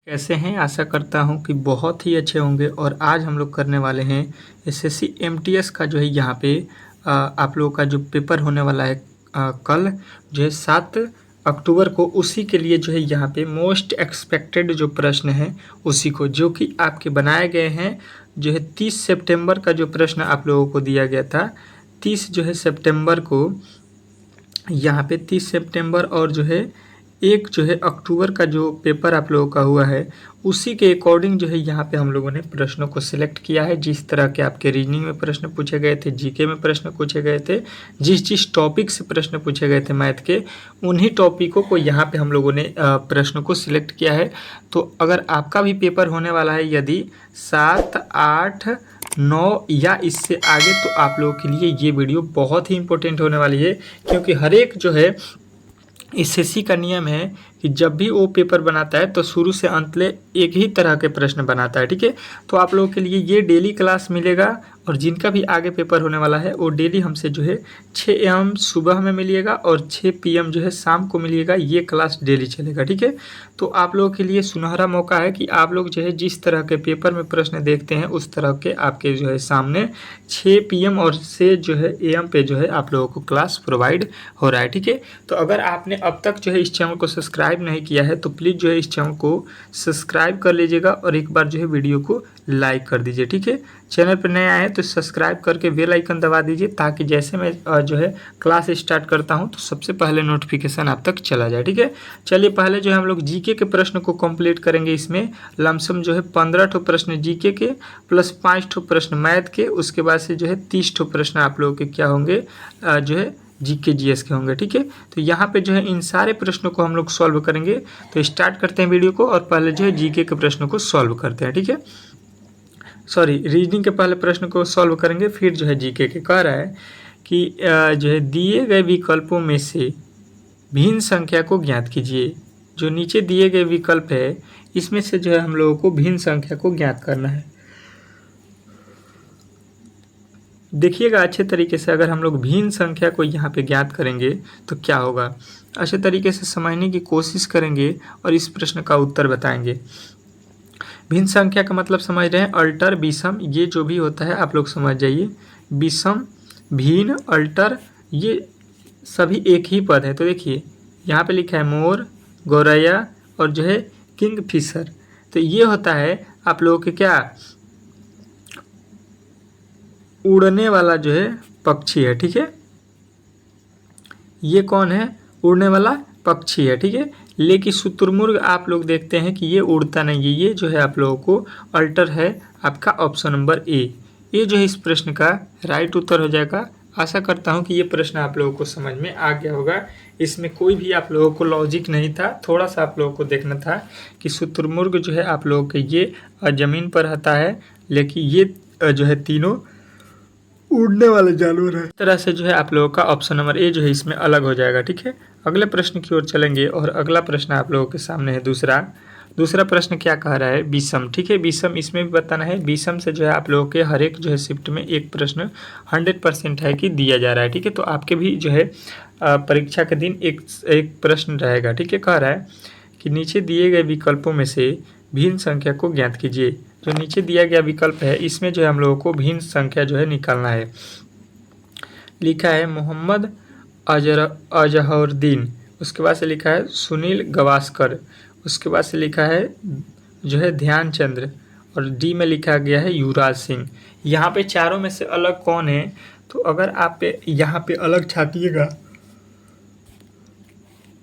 कैसे हैं? आशा करता हूँ कि बहुत ही अच्छे होंगे। और आज हम लोग करने वाले हैं एसएससी एमटीएस का जो है यहाँ पे आप लोगों का जो पेपर होने वाला है कल जो है 7 अक्टूबर को, उसी के लिए जो है यहाँ पे मोस्ट एक्सपेक्टेड जो प्रश्न है उसी को, जो कि आपके बनाए गए हैं, जो है 30 सितंबर का जो प्रश्न आप लोगों को दिया गया था। 30 जो है सितंबर को यहाँ पे 30 सितंबर और जो है 1 जो है अक्टूबर का जो पेपर आप लोगों का हुआ है उसी के अकॉर्डिंग जो है यहाँ पे हम लोगों ने प्रश्नों को सिलेक्ट किया है। जिस तरह के आपके रीजनिंग में प्रश्न पूछे गए थे, जीके में प्रश्न पूछे गए थे, जिस जिस टॉपिक से प्रश्न पूछे गए थे मैथ के, उन्हीं टॉपिकों को यहाँ पे हम लोगों ने प्रश्नों को सिलेक्ट किया है। तो अगर आपका भी पेपर होने वाला है यदि 7, 8, 9 या इससे आगे, तो आप लोगों के लिए ये वीडियो बहुत ही इंपॉर्टेंट होने वाली है, क्योंकि हर एक जो है एसएससी का नियम है कि जब भी वो पेपर बनाता है तो शुरू से अंत ले एक ही तरह के प्रश्न बनाता है। ठीक है, तो आप लोगों के लिए ये डेली क्लास मिलेगा, और जिनका भी आगे पेपर होने वाला है वो डेली हमसे जो है 6 AM सुबह में मिलिएगा और 6 PM जो है शाम को मिलिएगा। ये क्लास डेली चलेगा। ठीक है, तो आप लोगों के लिए सुनहरा मौका है कि आप लोग जो है जिस तरह के पेपर में प्रश्न देखते हैं उस तरह के आपके जो है सामने 6 PM और से जो है AM पे जो है आप लोगों को क्लास प्रोवाइड हो रहा है। ठीक है, तो अगर आपने अब तक जो है इस चैनल को सब्सक्राइब नहीं किया है तो प्लीज़ जो है इस चैनल को सब्सक्राइब कर लीजिएगा और एक बार जो है वीडियो को लाइक कर दीजिए। ठीक है, चैनल पर नए आए तो सब्सक्राइब करके बेल आइकन दबा दीजिए, ताकि जैसे मैं जो है क्लास स्टार्ट करता हूं तो सबसे पहले नोटिफिकेशन आप तक चला जाए। ठीक है, चलिए पहले जो है हम लोग जीके के प्रश्न को कंप्लीट करेंगे। इसमें लमसम जो है 15 ठो प्रश्न जीके के प्लस 5 ठो प्रश्न मैथ के, उसके बाद से जो है 30 ठो प्रश्न आप लोगों के क्या होंगे, जो है जीके जीएस के होंगे। ठीक है, तो यहाँ पे जो है इन सारे प्रश्नों को हम लोग सॉल्व करेंगे। तो स्टार्ट करते हैं वीडियो को, और पहले जो है जीके के प्रश्नों को सॉल्व करते हैं। ठीक है, सॉरी, रीजनिंग के पहले प्रश्न को सॉल्व करेंगे, फिर जो है जीके के। कह रहा है कि जो है दिए गए विकल्पों में से भिन्न संख्या को ज्ञात कीजिए। जो नीचे दिए गए विकल्प है इसमें से जो है हम लोगों को भिन्न संख्या को ज्ञात करना है। देखिएगा अच्छे तरीके से, अगर हम लोग भिन्न संख्या को यहाँ पे ज्ञात करेंगे तो क्या होगा, अच्छे तरीके से समझने की कोशिश करेंगे और इस प्रश्न का उत्तर बताएंगे। भिन्न संख्या का मतलब समझ रहे हैं, अल्टर, विषम, ये जो भी होता है आप लोग समझ जाइए। विषम, भिन्न, अल्टर, ये सभी एक ही पद है। तो देखिए यहाँ पे लिखा है मोर, गौरैया और जो है किंगफिशर। तो ये होता है आप लोगों के क्या, उड़ने वाला जो है पक्षी है। ठीक है, ये कौन है, उड़ने वाला पक्षी है। ठीक है, लेकिन शुतुरमुर्ग आप लोग देखते हैं कि ये उड़ता नहीं है। ये जो है आप लोगों को अल्टर है, आपका ऑप्शन नंबर ए। ये जो है इस प्रश्न का राइट उत्तर हो जाएगा। आशा करता हूँ कि ये प्रश्न आप लोगों को समझ में आ गया होगा। इसमें कोई भी आप लोगों को लॉजिक नहीं था, थोड़ा सा आप लोगों को देखना था कि शुतुरमुर्ग जो है आप लोगों के ये ज़मीन पर रहता है, लेकिन ये जो है तीनों उड़ने वाले जानवर है। इस तरह से जो है आप लोगों का ऑप्शन नंबर ए जो है इसमें अलग हो जाएगा। ठीक है, अगले प्रश्न की ओर चलेंगे, और अगला प्रश्न आप लोगों के सामने है दूसरा प्रश्न क्या कह रहा है, विषम। ठीक है, विषम इसमें भी बताना है। विषम से जो है आप लोगों के हर एक जो है शिफ्ट में एक प्रश्न 100% है कि दिया जा रहा है। ठीक है, तो आपके भी जो है परीक्षा के दिन एक प्रश्न रहेगा। ठीक है, कह रहा है कि नीचे दिए गए विकल्पों में से भिन्न संख्या को ज्ञात कीजिए। जो नीचे दिया गया विकल्प है इसमें जो है हम लोगों को भिन्न संख्या जो है निकालना है। लिखा है मोहम्मद अजहरुद्दीन, उसके बाद से लिखा है सुनील गावस्कर, उसके बाद से लिखा है जो है ध्यानचंद्र, और डी में लिखा गया है युवराज सिंह। यहाँ पे चारों में से अलग कौन है, तो अगर आप यहाँ पे अलग छापिएगा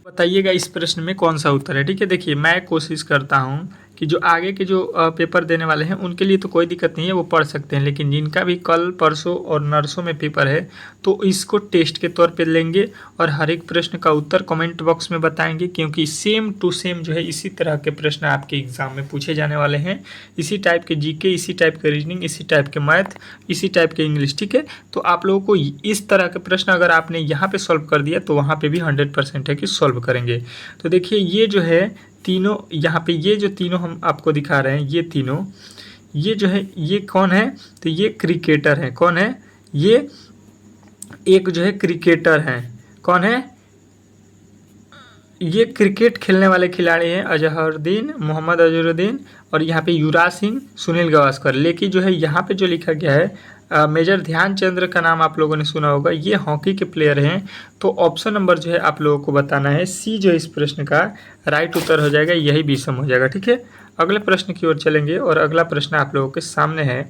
बताइएगा इस प्रश्न में कौन सा उत्तर है। ठीक है, देखिए मैं कोशिश करता हूँ कि जो आगे के जो पेपर देने वाले हैं उनके लिए तो कोई दिक्कत नहीं है, वो पढ़ सकते हैं, लेकिन जिनका भी कल परसों और नरसों में पेपर है तो इसको टेस्ट के तौर पे लेंगे और हर एक प्रश्न का उत्तर कमेंट बॉक्स में बताएंगे, क्योंकि सेम टू सेम जो है इसी तरह के प्रश्न आपके एग्जाम में पूछे जाने वाले हैं। इसी टाइप के जीके, इसी टाइप के रीजनिंग, इसी टाइप के मैथ, इसी टाइप के इंग्लिश। ठीक है, तो आप लोगों को इस तरह के प्रश्न अगर आपने यहाँ पे सॉल्व कर दिया तो वहाँ पे भी 100% है कि सॉल्व करेंगे। तो देखिए ये जो है तीनों, यहाँ पे ये जो तीनों हम आपको दिखा रहे हैं, ये तीनों, ये जो है ये कौन है, तो ये क्रिकेटर है। कौन है, ये एक जो है क्रिकेटर है। कौन है, ये क्रिकेट खेलने वाले खिलाड़ी हैं अजहरुद्दीन, मोहम्मद अजहरुद्दीन और यहाँ पे युवराज सिंह, सुनील गावस्कर। लेकिन जो है यहाँ पे जो लिखा गया है मेजर ध्यानचंद्र का नाम आप लोगों ने सुना होगा, ये हॉकी के प्लेयर हैं। तो ऑप्शन नंबर जो है आप लोगों को बताना है सी, जो इस प्रश्न का राइट उत्तर हो जाएगा, यही बी सम हो जाएगा। ठीक है, अगले प्रश्न की ओर चलेंगे और अगला प्रश्न आप लोगों के सामने है।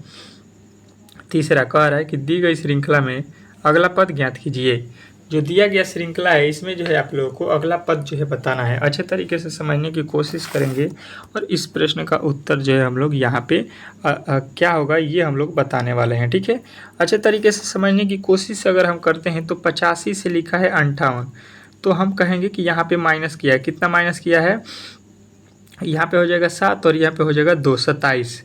तीसरा कह रहा है कि दी गई श्रृंखला में अगला पद ज्ञात कीजिए। जो दिया गया श्रृंखला है इसमें जो है आप लोगों को अगला पद जो है बताना है। अच्छे तरीके से समझने की कोशिश करेंगे और इस प्रश्न का उत्तर जो है हम लोग यहाँ पे क्या होगा ये हम लोग बताने वाले हैं। ठीक है, अच्छे तरीके से समझने की कोशिश अगर हम करते हैं तो 85 से लिखा है 58, तो हम कहेंगे कि यहाँ पे माइनस किया है। कितना माइनस किया है? यहाँ पे हो जाएगा 7 और यहाँ पे हो जाएगा 2, 27।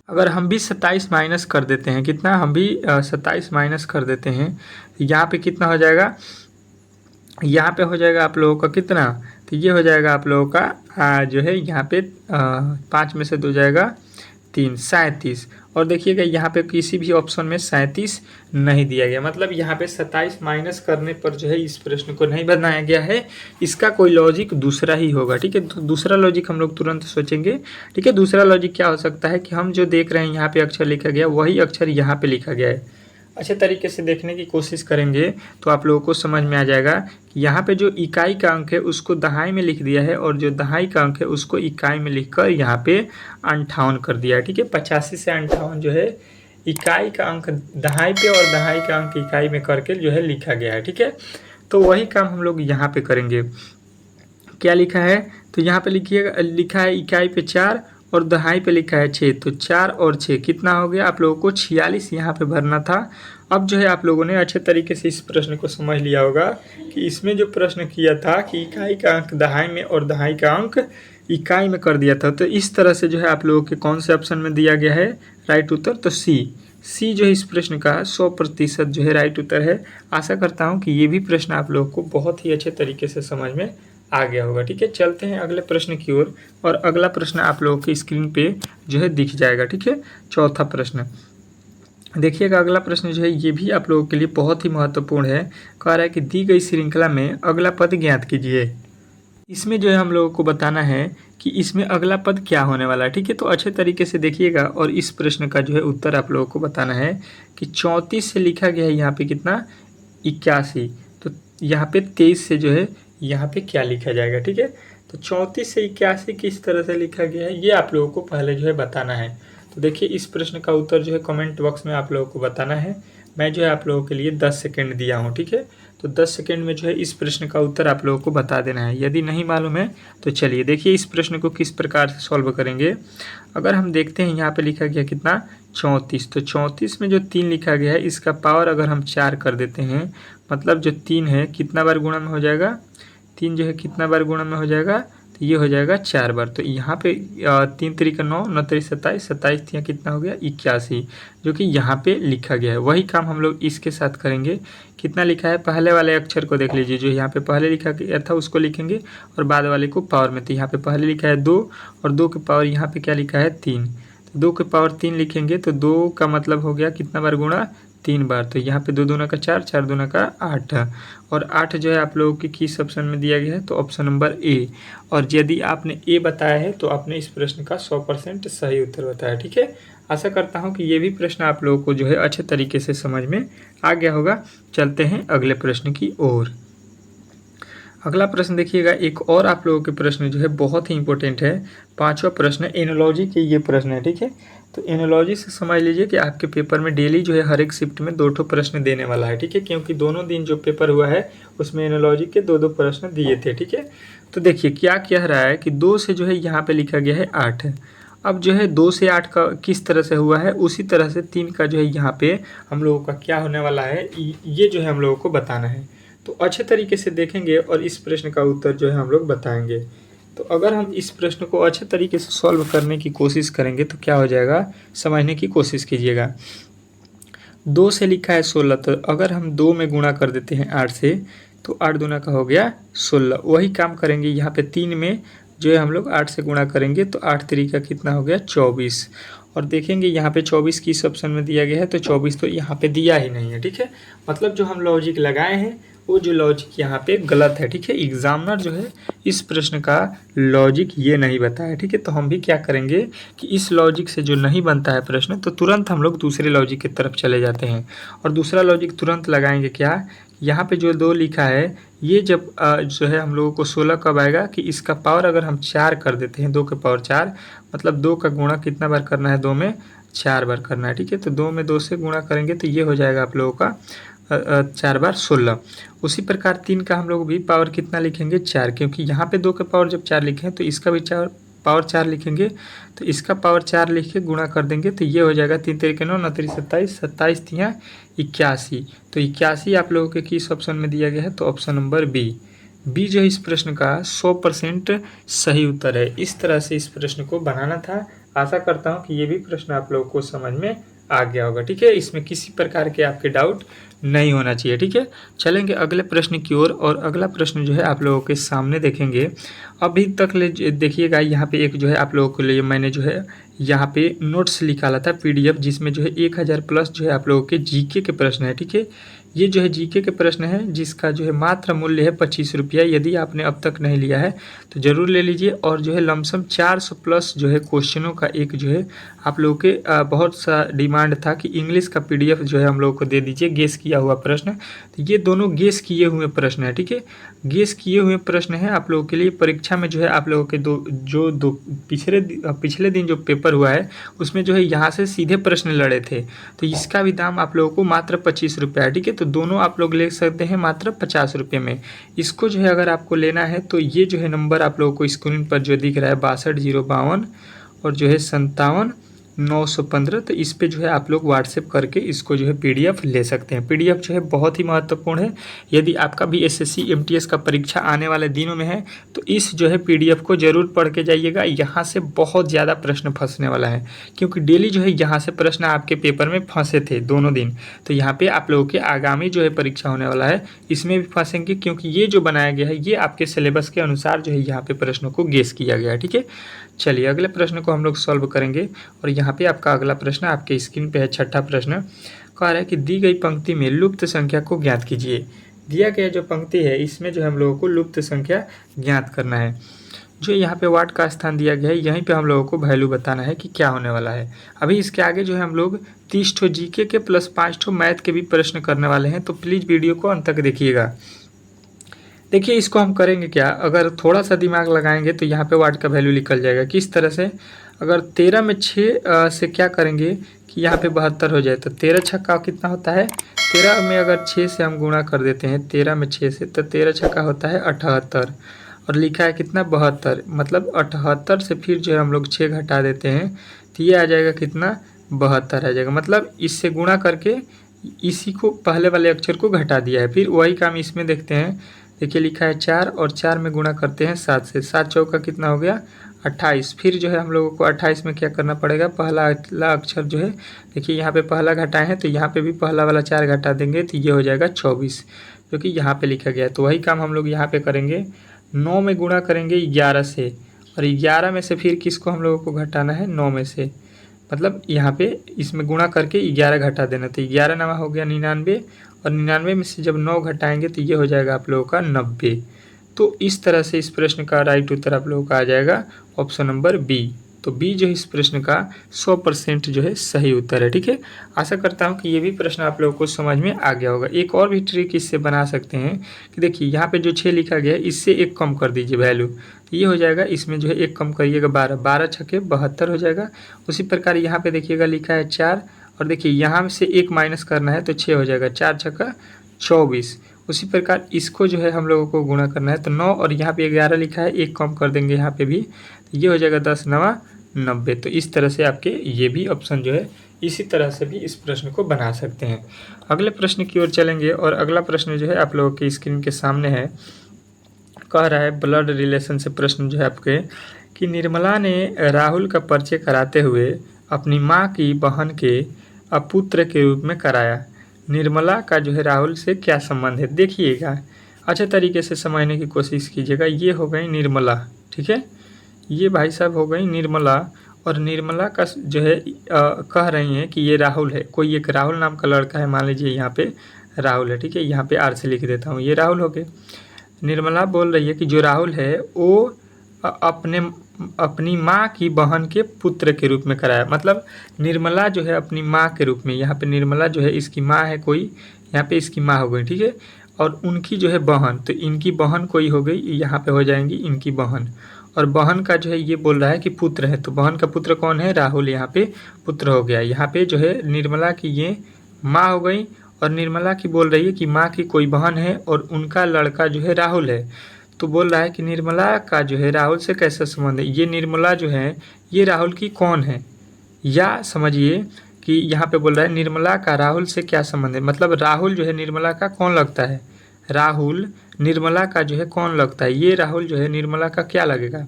अगर हम भी 27 माइनस कर देते हैं, कितना, हम भी 27 माइनस कर देते हैं, यहाँ पे कितना हो जाएगा? यहाँ पे हो जाएगा आप लोगों का कितना, तो ये हो जाएगा आप लोगों का जो है यहाँ पे 5 में से 2 जाएगा 3, 37। और देखिएगा यहाँ पे किसी भी ऑप्शन में 37 नहीं दिया गया, मतलब यहाँ पे 27 माइनस करने पर जो है इस प्रश्न को नहीं बनाया गया है। इसका कोई लॉजिक दूसरा ही होगा। ठीक है, तो दूसरा लॉजिक हम लोग तुरंत सोचेंगे। ठीक है, दूसरा लॉजिक क्या हो सकता है कि हम जो देख रहे हैं यहाँ पे अक्षर लिखा गया वही अक्षर यहाँ पे लिखा गया है। अच्छे तरीके से देखने की कोशिश करेंगे तो आप लोगों को समझ में आ जाएगा कि यहाँ पे जो इकाई का अंक है उसको दहाई में लिख दिया है और जो दहाई का अंक है उसको इकाई में लिखकर यहाँ पे 58 कर दिया है। ठीक है, 85 से 58 जो है इकाई का अंक दहाई पे और दहाई का अंक इकाई में करके जो है लिखा गया है। ठीक है, तो वही काम हम लोग यहाँ पे करेंगे। क्या लिखा है? तो यहाँ पे लिखिएगा, लिखा है इकाई पे 4 और दहाई पे लिखा है 6, तो 4 और 6 कितना हो गया? आप लोगों को 46 यहाँ पे भरना था। अब जो है आप लोगों ने अच्छे तरीके से इस प्रश्न को समझ लिया होगा कि इसमें जो प्रश्न किया था कि इकाई का अंक दहाई में और दहाई का अंक इकाई में कर दिया था, तो इस तरह से जो है आप लोगों के कौन से ऑप्शन में दिया गया है राइट उत्तर? तो सी जो है इस प्रश्न का 100% जो है राइट उत्तर है। आशा करता हूँ कि ये भी प्रश्न आप लोगों को बहुत ही अच्छे तरीके से समझ में आ गया होगा। ठीक है, चलते हैं अगले प्रश्न की ओर और अगला प्रश्न आप लोगों की स्क्रीन पे जो है दिख जाएगा। ठीक है, चौथा प्रश्न देखिएगा। अगला प्रश्न जो है ये भी आप लोगों के लिए बहुत ही महत्वपूर्ण है। कह रहा है कि दी गई श्रृंखला में अगला पद ज्ञात कीजिए। इसमें जो है हम लोगों को बताना है कि इसमें अगला पद क्या होने वाला है। ठीक है, तो अच्छे तरीके से देखिएगा और इस प्रश्न का जो है उत्तर आप लोगों को बताना है कि 34 से लिखा गया है यहाँ पे कितना, 81, तो यहाँ पे 23 से जो है यहाँ पे क्या लिखा जाएगा। ठीक है, तो 34 से 81 किस तरह से लिखा गया है ये आप लोगों को पहले जो है बताना है। तो देखिए इस प्रश्न का उत्तर जो है कमेंट बॉक्स में आप लोगों को बताना है। मैं जो है आप लोगों के लिए 10 सेकेंड दिया हूँ। ठीक है, तो 10 सेकेंड में जो है इस प्रश्न का उत्तर आप लोगों को बता देना है। यदि नहीं मालूम है तो चलिए देखिए इस प्रश्न को किस प्रकार से सॉल्व करेंगे। अगर हम देखते हैं यहाँ पे लिखा गया कितना, 34, तो 34 में जो 3 लिखा गया है इसका पावर अगर हम 4 कर देते हैं, मतलब जो 3 है कितना बार गुणा में हो जाएगा, 3 जो है कितना बार गुणा में हो जाएगा, तो ये हो जाएगा 4 बार। तो यहाँ पे 3 तरीका 9, 9 तरीक 27, 27 यहाँ कितना हो गया 81, जो कि यहाँ पे लिखा गया है। वही काम हम लोग इसके साथ करेंगे। कितना लिखा है, पहले वाले अक्षर को देख लीजिए, जो यहाँ पे पहले लिखा गया था उसको लिखेंगे और बाद वाले को पावर में। तो यहाँ पे पहले लिखा है 2 और 2 के पावर यहाँ पे क्या लिखा है 3, तो 2 के पावर 3 लिखेंगे तो 2 का मतलब हो गया कितना बार गुणा, 3 बार। तो यहाँ पे 2 दूना का 4, 4 दूना का 8 और 8 जो है आप लोगों की किस ऑप्शन में दिया गया है, तो ऑप्शन नंबर ए। और यदि आपने ए बताया है तो आपने इस प्रश्न का 100% सही उत्तर बताया। ठीक है, आशा करता हूँ कि ये भी प्रश्न आप लोगों को जो है अच्छे तरीके से समझ में आ गया होगा। चलते हैं अगले प्रश्न की ओर। अगला प्रश्न देखिएगा, एक और आप लोगों के प्रश्न जो है बहुत ही इंपॉर्टेंट है। 5वां प्रश्न एनोलॉजी के ये प्रश्न है। ठीक है, तो एनोलॉजी से समझ लीजिए कि आपके पेपर में डेली जो है हर एक शिफ्ट में 2 प्रश्न देने वाला है। ठीक है, क्योंकि दोनों दिन जो पेपर हुआ है उसमें एनोलॉजी के 2 प्रश्न दिए थे। ठीक है, तो देखिए क्या कह रहा है कि 2 से जो है यहाँ पे लिखा गया है 8। अब जो है 2 से 8 का किस तरह से हुआ है, उसी तरह से 3 का जो है यहाँ पे हम लोगों का क्या होने वाला है, ये जो है हम लोगों को बताना है। तो अच्छे तरीके से देखेंगे और इस प्रश्न का उत्तर जो है हम लोग बताएंगे। तो अगर हम इस प्रश्न को अच्छे तरीके से सॉल्व करने की कोशिश करेंगे तो क्या हो जाएगा, समझने की कोशिश कीजिएगा। 2 से लिखा है 16, तो अगर हम 2 में गुणा कर देते हैं 8 से, तो 8 दूना का हो गया 16। वही काम करेंगे यहाँ पे 3 में जो है हम लोग 8 से गुणा करेंगे, तो 8 तरीका कितना हो गया 24। और देखेंगे यहाँ पे 24 किस ऑप्शन में दिया गया है, तो 24 तो यहाँ पे दिया ही नहीं है। ठीक है, मतलब जो हम लॉजिक लगाए हैं वो जो लॉजिक यहाँ पे गलत है। ठीक है, एग्जामिनर जो है इस प्रश्न का लॉजिक ये नहीं बताया। ठीक है, तो हम भी क्या करेंगे कि इस लॉजिक से जो नहीं बनता है प्रश्न, तो तुरंत हम लोग दूसरे लॉजिक की तरफ चले जाते हैं और दूसरा लॉजिक तुरंत लगाएंगे। क्या यहाँ पे जो 2 लिखा है, ये जब जो है हम लोगों को 16 कब आएगा कि इसका पावर अगर हम 4 कर देते हैं, 2 के पावर 4, मतलब 2 का गुणा कितना बार करना है, 2 में 4 बार करना है। ठीक है, तो 2 में 2 से गुणा करेंगे तो ये हो जाएगा आप लोगों का 4 बार 16। उसी प्रकार 3 का हम लोग भी पावर कितना लिखेंगे, 4, क्योंकि यहाँ पे 2 के पावर जब 4 लिखे हैं तो इसका भी पावर 4 लिखेंगे, तो इसका पावर 4 लिख के गुणा कर देंगे तो ये हो जाएगा 3 तरीके 9, 9 तरी 27, 27 तियाँ 81। तो 81 आप लोगों के किस ऑप्शन में दिया गया है, तो ऑप्शन नंबर बी जो है इस प्रश्न का 100% सही उत्तर है। इस तरह से इस प्रश्न को बनाना था। आशा करता हूँ कि ये भी प्रश्न आप लोगों को समझ में आ गया होगा। ठीक है, इसमें किसी प्रकार के आपके डाउट नहीं होना चाहिए। ठीक है, चलेंगे अगले प्रश्न की ओर और अगला प्रश्न जो है आप लोगों के सामने देखेंगे। अभी तक ले देखिएगा, यहाँ पे एक जो है आप लोगों के लिए मैंने जो है यहाँ पे नोट्स निकाला था PDF, जिसमें जो है 1000 प्लस जो है आप लोगों के जीके के प्रश्न है। ठीक है, ये जो है जीके के प्रश्न है जिसका जो है मात्र मूल्य है 25 रुपया। यदि आपने अब तक नहीं लिया है तो ज़रूर ले लीजिए। और जो है लमसम 400 प्लस जो है क्वेश्चनों का एक जो है आप लोगों के बहुत सा डिमांड था कि इंग्लिश का PDF जो है हम लोगों को दे दीजिए, गेस किया हुआ प्रश्न। तो ये दोनों गेस किए हुए प्रश्न है। ठीक है, गेस किए हुए प्रश्न है आप लोगों के लिए। परीक्षा में जो है आप लोगों के दो पिछले दिन जो पेपर हुआ है उसमें जो है यहाँ से सीधे प्रश्न लड़े थे, तो इसका भी दाम आप लोगों को मात्र 25 रुपया है। ठीक है, तो दोनों आप लोग ले सकते हैं मात्र 50 रुपये में। इसको जो है अगर आपको लेना है तो ये जो है नंबर आप लोगों को स्क्रीन पर जो दिख रहा है 62,052 और जो है 57,915, तो इस पे जो है आप लोग व्हाट्सएप करके इसको जो है PDF ले सकते हैं। PDF जो है बहुत ही महत्वपूर्ण है। यदि आपका भी SSC MTS का परीक्षा आने वाले दिनों में है तो इस जो है PDF को ज़रूर पढ़ के जाइएगा। यहाँ से बहुत ज़्यादा प्रश्न फंसने वाला है, क्योंकि डेली जो है यहाँ से प्रश्न आपके पेपर में फंसे थे दोनों दिन। तो यहाँ पे आप लोगों के आगामी जो है परीक्षा होने वाला है इसमें भी फंसेंगे, क्योंकि ये जो बनाया गया है ये आपके सिलेबस के अनुसार जो है यहाँ पे प्रश्नों को गेस किया गया है। ठीक है, चलिए अगले प्रश्न को हम लोग सॉल्व करेंगे। और यहाँ पे आपका अगला प्रश्न आपके स्क्रीन पे है। छठा प्रश्न कह रहा है कि दी गई पंक्ति में लुप्त संख्या को ज्ञात कीजिए। दिया गया जो पंक्ति है इसमें जो हम लोगों को लुप्त संख्या ज्ञात करना है। जो यहाँ पे वाट का स्थान दिया गया है यहीं पे हम लोगों को वैल्यू बताना है कि क्या होने वाला है। अभी इसके आगे जो है हम लोग 30 ठो जीके के प्लस 5 ठो मैथ के भी प्रश्न करने वाले हैं, तो प्लीज़ वीडियो को अंत तक देखिएगा। देखिए इसको हम करेंगे क्या, अगर थोड़ा सा दिमाग लगाएंगे तो यहाँ पे वाट का वैल्यू निकल जाएगा। किस तरह से, अगर 13 में 6 से क्या करेंगे कि यहाँ पे 72 हो जाए, तो 13 छक्का कितना होता है, 13 में अगर 6 से हम गुणा कर देते हैं 13 में 6 से, तो 13 छक्का होता है 78 और लिखा है कितना 72, मतलब 78 से फिर जो है हम लोग 6 घटा देते हैं तो ये आ जाएगा कितना 72 आ जाएगा। मतलब इससे गुणा करके इसी को पहले वाले अक्षर को घटा दिया है। फिर वही काम इसमें देखते हैं। देखिए लिखा है 4 और 4 में गुणा करते हैं 7 से, 7 चौका कितना हो गया 28। फिर जो है हम लोगों को 28 में क्या करना पड़ेगा, पहला अक्षर जो है देखिए यहाँ पे पहला घटाए हैं तो यहाँ पे भी पहला वाला 4 घटा देंगे तो ये हो जाएगा 24, जो कि यहाँ पे लिखा गया है। तो वही काम हम लोग यहाँ पे करेंगे। 9 में गुणा करेंगे 11 से और 11 में से फिर किसको हम लोगों को घटाना है 9 में से, मतलब यहाँ पे इसमें गुणा करके 11 घटा देना। तो 11 नवा हो गया 99 और 99 में से जब 9 घटाएंगे तो ये हो जाएगा आप लोगों का 90। तो इस तरह से इस प्रश्न का राइट उत्तर आप लोगों का आ जाएगा ऑप्शन नंबर बी। तो बी जो है इस प्रश्न का 100% जो है सही उत्तर है। ठीक है, आशा करता हूँ कि ये भी प्रश्न आप लोगों को समझ में आ गया होगा। एक और भी ट्रिक इससे बना सकते हैं कि देखिए यहाँ पे जो 6 लिखा गया है इससे 1 कम कर दीजिए वैल्यू, तो ये हो जाएगा, इसमें जो है 1 कम करिएगा 12, 12 छक्के 72 हो जाएगा। उसी प्रकार यहाँ पे देखिएगा लिखा है 4 और देखिए यहाँ से 1 माइनस करना है तो 6 हो जाएगा, 4 छक्का 24। उसी प्रकार इसको जो है हम लोगों को गुणा करना है तो 9 और यहाँ पे 11 लिखा है, 1 कम कर देंगे यहाँ पे भी, तो ये हो जाएगा 10 नवा 90। तो इस तरह से आपके ये भी ऑप्शन जो है इसी तरह से भी इस प्रश्न को बना सकते हैं। अगले प्रश्न की ओर चलेंगे और अगला प्रश्न जो है आप लोगों के स्क्रीन के सामने है। कह रहा है ब्लड रिलेशन से प्रश्न जो है आपके कि निर्मला ने राहुल का परिचय कराते हुए अपनी माँ की बहन के अपुत्र के रूप में कराया। निर्मला का जो है राहुल से क्या संबंध है, देखिएगा अच्छे तरीके से समझने की कोशिश कीजिएगा। ये हो गई निर्मला, ठीक है, ये भाई साहब हो गई निर्मला और निर्मला का जो है कह रही हैं कि ये राहुल है, कोई एक राहुल नाम का लड़का है मान लीजिए यहाँ पे राहुल है, ठीक है। यहाँ पे आर से लिख देता हूँ, ये राहुल हो गए। निर्मला बोल रही है कि जो राहुल है वो अपनी माँ की बहन के पुत्र के रूप में कराया। मतलब निर्मला जो है अपनी माँ के रूप में, यहाँ पे निर्मला जो है इसकी माँ है कोई, यहाँ पे इसकी माँ हो गई, ठीक है। और उनकी जो है बहन, तो इनकी बहन कोई हो गई, यहाँ पे हो जाएंगी इनकी बहन। और बहन का जो है ये बोल रहा है कि पुत्र है, तो बहन का पुत्र कौन है, राहुल यहाँ पे पुत्र हो गया। यहाँ पे जो है निर्मला की ये माँ हो गई और निर्मला की बोल रही है कि माँ की कोई बहन है और उनका लड़का जो है राहुल है। तो बोल रहा है कि निर्मला का जो है राहुल से कैसा संबंध है, ये निर्मला जो है ये राहुल की कौन है, या समझिए कि यहाँ पे बोल रहा है निर्मला का राहुल से क्या संबंध है। मतलब राहुल जो है निर्मला का कौन लगता है, राहुल निर्मला का जो है कौन लगता है, ये राहुल जो है निर्मला का क्या लगेगा।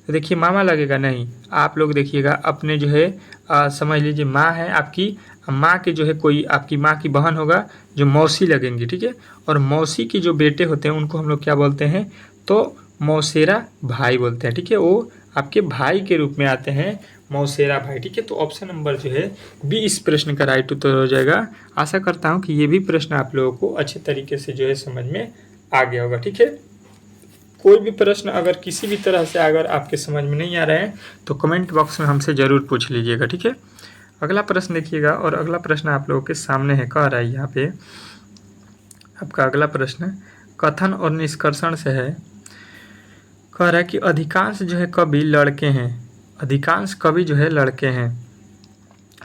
तो देखिए मामा लगेगा, नहीं। आप लोग देखिएगा अपने जो है समझ लीजिए माँ है आपकी, माँ के जो है कोई आपकी माँ की बहन होगा जो मौसी लगेंगी, ठीक है। और मौसी की जो बेटे होते हैं उनको हम लोग क्या बोलते हैं, तो मौसेरा भाई बोलते हैं, ठीक है। वो आपके भाई के रूप में आते हैं, मौसेरा भाई, ठीक है। तो ऑप्शन नंबर जो है बी इस प्रश्न का राइट उत्तर हो जाएगा। आशा करता हूँ कि ये भी प्रश्न आप लोगों को अच्छे तरीके से जो है समझ में आ गया होगा, ठीक है। कोई भी प्रश्न अगर किसी भी तरह से अगर आपके समझ में नहीं आ रहे हैं तो कमेंट बॉक्स में हमसे ज़रूर पूछ लीजिएगा, ठीक है। अगला प्रश्न देखिएगा, और अगला प्रश्न आप लोगों के सामने है, कह रहा है यहाँ पे आपका अगला प्रश्न कथन और निष्कर्षण से है। कह रहा है कि अधिकांश जो है कवि लड़के हैं, अधिकांश कवि जो है लड़के हैं।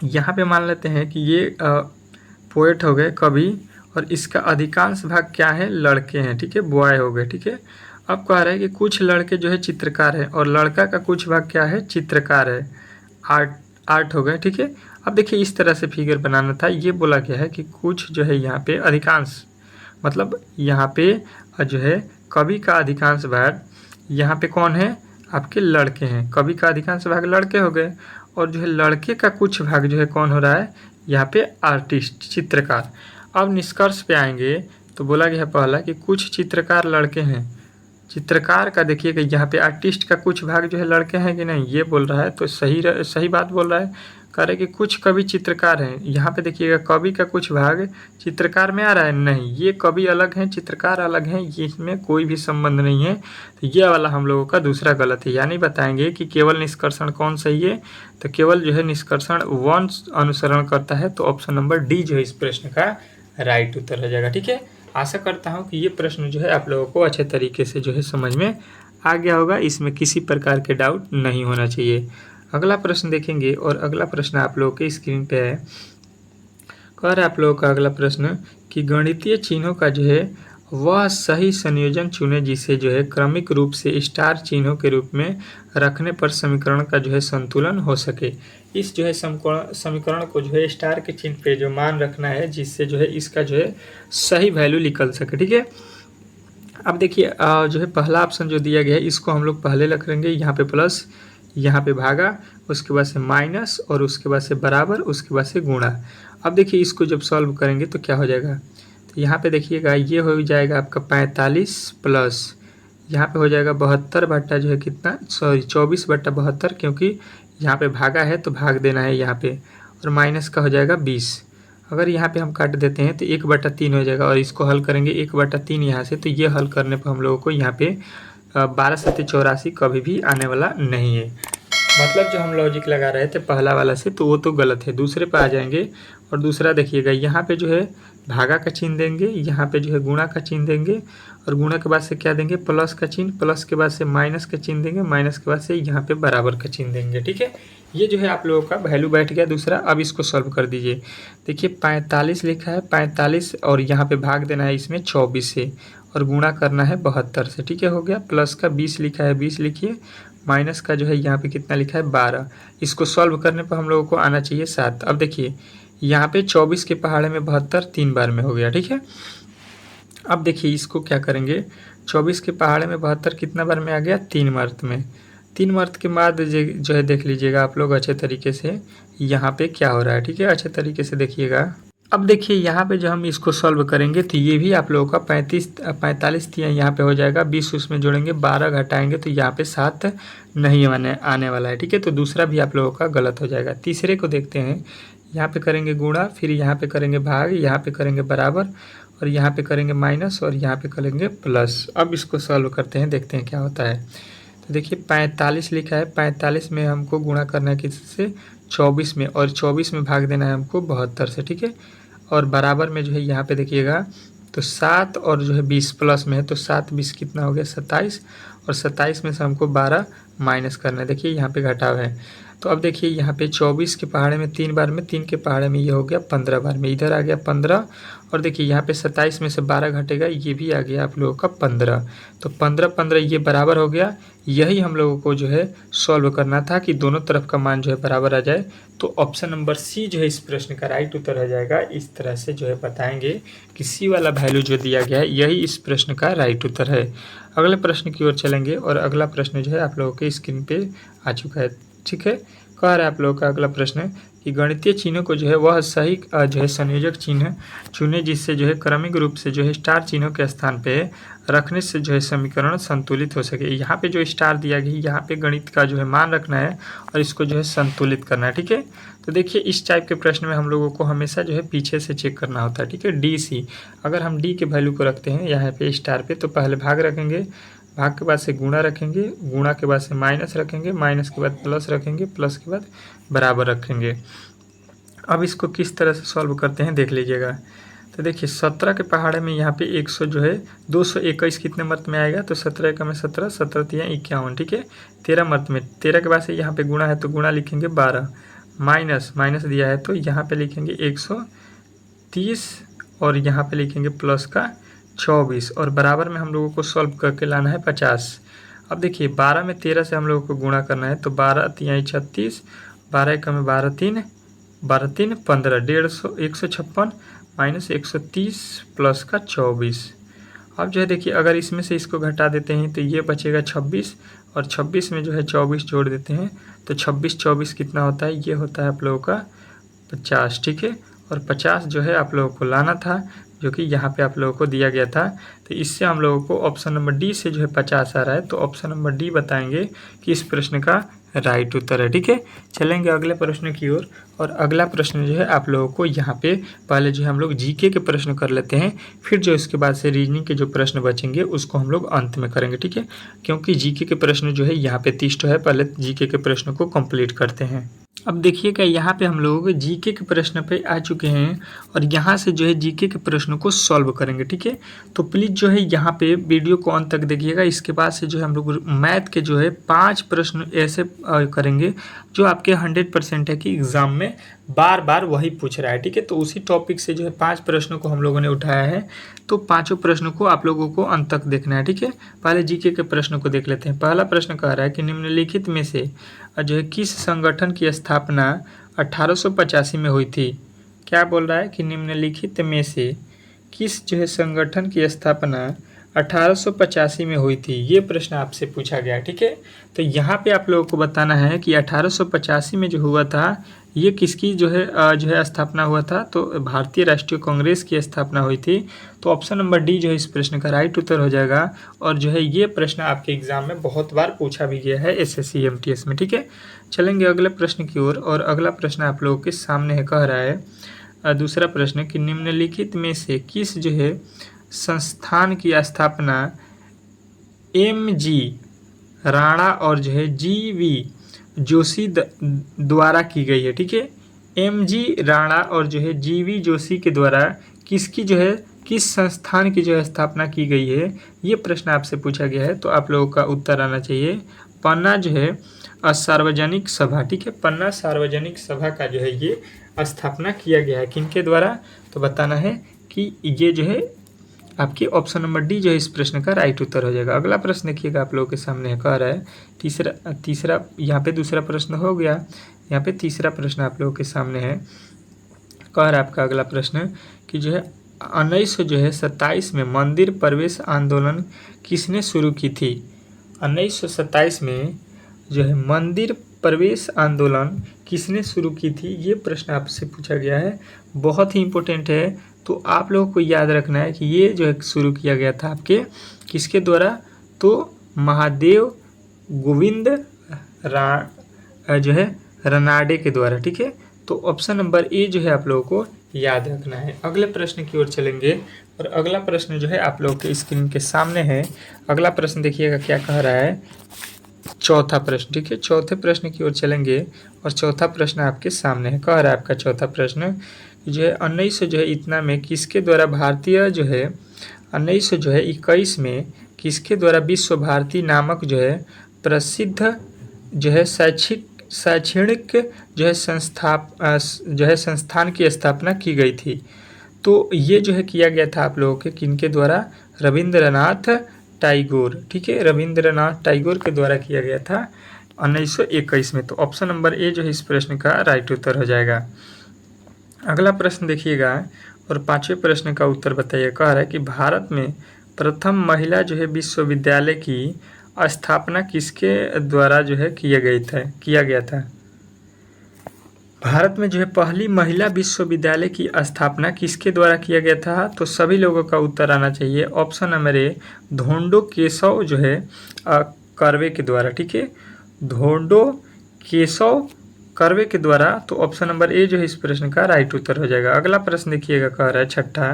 यहाँ पे मान लेते हैं कि ये पोएट हो गए कवि, और इसका अधिकांश भाग क्या है, लड़के हैं, ठीक है, बॉय हो गए, ठीक है। अब कह रहा है कि कुछ लड़के जो है चित्रकार है, और लड़का का कुछ भाग क्या है, चित्रकार है, आर्ट हो गए, ठीक है। अब देखिए इस तरह से फिगर बनाना था, ये बोला गया है कि कुछ जो है यहाँ पे अधिकांश, मतलब यहाँ पे जो है कवि का अधिकांश भाग यहाँ पे कौन है, आपके लड़के हैं, कवि का अधिकांश भाग लड़के हो गए। और जो है लड़के का कुछ भाग जो है कौन हो रहा है, यहाँ पे आर्टिस्ट, चित्रकार। अब निष्कर्ष पे आएंगे तो बोला गया है पहला कि कुछ चित्रकार लड़के हैं, चित्रकार का देखिएगा यहाँ पे आर्टिस्ट का कुछ भाग जो है लड़के हैं कि नहीं, ये बोल रहा है, तो सही बात बोल रहा है। कह रहे कि कुछ कवि चित्रकार हैं, यहाँ पे देखिएगा कवि का कुछ भाग चित्रकार में आ रहा है, नहीं, ये कवि अलग हैं, चित्रकार अलग हैं, ये इसमें कोई भी संबंध नहीं है। तो ये वाला हम लोगों का दूसरा गलत है, यानी बताएंगे कि केवल निष्कर्षण कौन सही है, तो केवल जो है निष्कर्षण 1 अनुसरण करता है। तो ऑप्शन नंबर डी जो है इस प्रश्न का राइट उत्तर हो जाएगा, ठीक है। आशा करता हूँ कि ये प्रश्न जो है आप लोगों को अच्छे तरीके से जो है समझ में आ गया होगा, इसमें किसी प्रकार के डाउट नहीं होना चाहिए। अगला प्रश्न देखेंगे, और अगला प्रश्न आप लोगों के स्क्रीन पे है। कह रहा है आप लोगों का अगला प्रश्न कि गणितीय चिन्हों का जो है वह सही संयोजन चुने जिसे जो है क्रमिक रूप से स्टार चिन्हों के रूप में रखने पर समीकरण का जो है संतुलन हो सके। इस जो है समीकरण को जो है स्टार के चिन्ह पे जो मान रखना है, जिससे जो है इसका जो है सही वैल्यू निकल सके, ठीक है। अब देखिए जो है पहला ऑप्शन जो दिया गया है इसको हम लोग पहले रख लेंगे, यहाँ पे प्लस, यहाँ पे भागा, उसके बाद से माइनस, और उसके बाद से बराबर, उसके बाद से गुणा। अब देखिए इसको जब सॉल्व करेंगे तो क्या हो जाएगा, तो यहाँ पे देखिएगा ये हो जाएगा आपका 45 प्लस यहाँ पे हो जाएगा 72 बट्टा जो है कितना, सॉरी 24/72, क्योंकि यहाँ पे भागा है तो भाग देना है यहाँ पे, और माइनस का हो जाएगा 20। अगर यहाँ पे हम काट देते हैं तो 1/3 हो जाएगा, और इसको हल करेंगे 1/3 यहाँ से, तो ये हल करने पर हम लोगों को यहाँ पे 12×7=84 कभी भी आने वाला नहीं है। मतलब जो हम लॉजिक लगा रहे थे पहला वाला से, तो वो तो गलत है। दूसरे पे आ जाएंगे, और दूसरा देखिएगा यहाँ पे जो है भागा का चिन्ह देंगे, यहाँ पे जो है गुणा का चिन्ह देंगे, और गुणा के बाद से क्या देंगे, प्लस का चिन्ह, प्लस के बाद से माइनस का चिन्ह देंगे, माइनस के बाद से यहाँ पे बराबर का चिन्ह देंगे, ठीक है। ये जो है आप लोगों का वैल्यू बैठ गया दूसरा। अब इसको सॉल्व कर दीजिए। देखिए 45 लिखा है, 45, और यहाँ पे भाग देना है इसमें 24 से, और गुणा करना है 72 से, ठीक है, हो गया। प्लस का 20 लिखा है, 20 लिखिए, माइनस का जो है यहाँ पे कितना लिखा है 12। इसको सॉल्व करने पर हम लोगों को आना चाहिए 7। अब देखिए यहाँ पे 24 के पहाड़े में 72 3 बार में हो गया, ठीक है। अब देखिए इसको क्या करेंगे, 24 के पहाड़े में 72 कितना बार में आ गया, 3 मर्त में। 3 मर्त के बाद जो है देख लीजिएगा आप लोग अच्छे तरीके से यहाँ पे क्या हो रहा है, ठीक है, अच्छे तरीके से देखिएगा। अब देखिए यहाँ पे जो हम इसको सॉल्व करेंगे तो ये भी आप लोगों का 45 यहाँ पे हो जाएगा, 20 उसमें जोड़ेंगे, 12 घटाएंगे तो यहाँ पे 7 नहीं आने वाला है, ठीक है। तो दूसरा भी आप लोगों का गलत हो जाएगा। तीसरे को देखते हैं, यहाँ पे करेंगे गुणा, फिर यहाँ पे करेंगे भाग, यहाँ पे करेंगे बराबर, और यहाँ पे करेंगे माइनस और यहाँ पे करेंगे प्लस। अब इसको सॉल्व करते हैं, देखते हैं क्या होता है। तो देखिए 45 लिखा है, 45 में हमको गुणा करना है किससे, 24 में, और 24 में भाग देना है हमको 72 से, ठीक है। और बराबर में जो है यहाँ पे देखिएगा तो 7 और जो है 20 प्लस में है, तो 7 20 कितना हो गया 27, और 27 में से हमको 12 माइनस करना है। देखिए यहाँ पे घटाव है। तो अब देखिए यहाँ पे 24 के पहाड़े में 3 बार में, 3 के पहाड़े में ये हो गया 15 बार में, इधर आ गया 15, और देखिए यहाँ पे 27 में से 12 घटेगा, ये भी आ गया आप लोगों का 15। तो 15 15 ये बराबर हो गया। यही हम लोगों को जो है सॉल्व करना था कि दोनों तरफ का मान जो है बराबर आ जाए। तो ऑप्शन नंबर सी जो है इस प्रश्न का राइट उत्तर हो जाएगा। इस तरह से जो है बताएंगे कि सी वाला वैल्यू जो दिया गया है यही इस प्रश्न का राइट उत्तर है। अगले प्रश्न की ओर चलेंगे, और अगला प्रश्न जो है आप लोगों के स्क्रीन पे आ चुका है, ठीक है। कह रहा है आप लोगों का अगला प्रश्न कि गणितीय चिन्हों को जो है वह सही जो है संयोजक चिन्ह चुने जिससे जो है क्रमिक रूप से जो है स्टार चिन्हों के स्थान पे रखने से जो है समीकरण संतुलित हो सके। यहाँ पे जो स्टार दिया गया यहाँ पे गणित का जो है मान रखना है और इसको जो है संतुलित करना है, ठीक है। तो देखिए इस टाइप के प्रश्न में हम लोगों को हमेशा जो है पीछे से चेक करना होता है, ठीक है। डी सी, अगर हम डी के वैल्यू को रखते हैं यहाँ पे स्टार पे, तो पहले भाग रखेंगे, भाग के बाद से गुणा रखेंगे, गुणा के बाद से माइनस रखेंगे, माइनस के बाद प्लस रखेंगे, प्लस के बाद बराबर रखेंगे। अब इसको किस तरह से सॉल्व करते हैं देख लीजिएगा। तो देखिए 17 के पहाड़े में यहाँ पे 100 जो है 221 कितने मर्त में आएगा, तो 17 का में 17, 17 तिया 51, ठीक है। 13 मर्त में, 13 के बाद से यहाँ पे गुणा है तो गुणा लिखेंगे 12, माइनस माइनस दिया है तो यहाँ पे लिखेंगे 130, और यहाँ पे लिखेंगे प्लस का 24, और बराबर में हम लोगों को सॉल्व करके लाना है 50। अब देखिए 12 में 13 से हम लोगों को गुणा करना है, तो 12 तिया 36, 12 का में 12 3, 12 3 15, 150 156 माइनस 130 प्लस का 24। अब जो है देखिए अगर इसमें से इसको घटा देते हैं तो ये बचेगा 26, और 26 में जो है 24 जोड़ देते हैं तो 26 24 कितना होता है, ये होता है आप लोगों का 50, ठीक है। और 50 जो है आप लोगों को लाना था, जो कि यहाँ पे आप लोगों को दिया गया था। तो इससे हम लोगों को ऑप्शन नंबर डी से जो है 50 आ रहा है, तो ऑप्शन नंबर डी बताएंगे कि इस प्रश्न का राइट उत्तर है, ठीक है। चलेंगे अगले प्रश्न की ओर, और अगला प्रश्न जो है आप लोगों को यहाँ पे पहले जो है हम लोग जीके के प्रश्न कर लेते हैं, फिर जो इसके बाद से रीजनिंग के जो प्रश्न बचेंगे उसको हम लोग अंत में करेंगे, ठीक है। क्योंकि जीके के प्रश्न जो है यहाँ पे 30 है, पहले जीके के प्रश्न को कंप्लीट करते हैं। अब देखिएगा यहाँ पे हम लोग जीके के प्रश्न पे आ चुके हैं, और यहाँ से जो है जीके के प्रश्नों को सॉल्व करेंगे, ठीक है। तो प्लीज़ जो है यहाँ पे वीडियो को अंत तक देखिएगा। इसके बाद से जो है हम लोग मैथ के जो है 5 प्रश्न ऐसे करेंगे जो आपके 100% है कि एग्ज़ाम में बार बार वही पूछ रहा है, ठीक है। तो उसी टॉपिक से जो है 5 प्रश्नों को हम लोगों ने उठाया है, तो पाँचों प्रश्नों को आप लोगों को अंत तक देखना है, ठीक है। पहले जीके के प्रश्नों को देख लेते हैं। पहला प्रश्न कह रहा है कि निम्नलिखित में से जो है किस संगठन की स्थापना 1885 में हुई थी। क्या बोल रहा है कि निम्नलिखित में से किस जो है संगठन की स्थापना 1885 में हुई थी, ये प्रश्न आपसे पूछा गया, ठीक है। तो यहाँ पे आप लोगों को बताना है कि 1885 में जो हुआ था ये किसकी जो है स्थापना हुआ था, तो भारतीय राष्ट्रीय कांग्रेस की स्थापना हुई थी। तो ऑप्शन नंबर डी जो है इस प्रश्न का राइट उत्तर हो जाएगा। और जो है ये प्रश्न आपके एग्जाम में बहुत बार पूछा भी गया है एसएससी एमटीएस में, ठीक है। चलेंगे अगले प्रश्न की ओर, और अगला प्रश्न आप लोगों के सामने है, कह रहा है दूसरा प्रश्न कि निम्नलिखित में से किस जो है संस्थान की स्थापना एम.जी. राणा और जो है जी.वी. जोशी द्वारा की गई है, ठीक है। एम.जी. राणा और जो है जी.वी. जोशी के द्वारा किसकी जो है किस संस्थान की जो है स्थापना की गई है, ये प्रश्न आपसे पूछा गया है। तो आप लोगों का उत्तर आना चाहिए पन्ना जो है सार्वजनिक सभा, ठीक है। पन्ना सार्वजनिक सभा का जो है ये स्थापना किया गया है, किनके द्वारा, तो बताना है कि ये जो है आपकी ऑप्शन नंबर डी जो है इस प्रश्न का राइट उत्तर हो जाएगा। अगला प्रश्न देखिएगा आप लोगों के सामने कह रहा है तीसरा यहाँ पे दूसरा प्रश्न हो गया, यहाँ पे तीसरा प्रश्न आप लोगों के सामने है। कह रहा है आपका अगला प्रश्न कि जो है 1927 में मंदिर प्रवेश आंदोलन किसने शुरू की थी। 1927 में जो है मंदिर प्रवेश आंदोलन किसने शुरू की थी, ये प्रश्न आपसे पूछा गया है, बहुत ही इम्पोर्टेंट है। तो आप लोगों को याद रखना है कि ये जो है शुरू किया गया था आपके किसके द्वारा, तो महादेव गोविंद जो है रनाडे के द्वारा, ठीक है। तो ऑप्शन नंबर ए जो है आप लोगों को याद रखना है। अगले प्रश्न की ओर चलेंगे, और अगला प्रश्न जो है आप लोगों के स्क्रीन के सामने है। अगला प्रश्न देखिएगा क्या कह रहा है, चौथा प्रश्न। ठीक है, चौथे प्रश्न की ओर चलेंगे और चौथा प्रश्न आपके सामने है। कह रहा है आपका चौथा प्रश्न जो है 1900 जो है इतना में किसके द्वारा भारतीय जो है 1900 जो है 21 में किसके द्वारा विश्व भारती नामक जो है प्रसिद्ध जो है शैक्षणिक जो है संस्थान की स्थापना की गई थी। तो ये जो है किया गया था आप लोगों के किनके द्वारा, रविंद्रनाथ टैगोर। ठीक है, रविंद्रनाथ टैगोर के द्वारा किया गया था 1921 में। तो ऑप्शन नंबर ए जो है इस प्रश्न का राइट उत्तर हो जाएगा। अगला प्रश्न देखिएगा और पांचवें प्रश्न का उत्तर बताइए। कह रहा है कि भारत में प्रथम महिला जो है विश्वविद्यालय की स्थापना किसके द्वारा जो है किया गया था। भारत में जो है पहली महिला विश्वविद्यालय की स्थापना किसके द्वारा किया गया था। तो सभी लोगों का उत्तर आना चाहिए। Option number A Dhondo Keshav जो है कर्वे के द्वारा। ठीक है, धोंडो केशव कर्वे के द्वारा। तो ऑप्शन नंबर ए जो है इस प्रश्न का राइट उत्तर हो जाएगा। अगला प्रश्न देखिएगा, कह रहा है छठा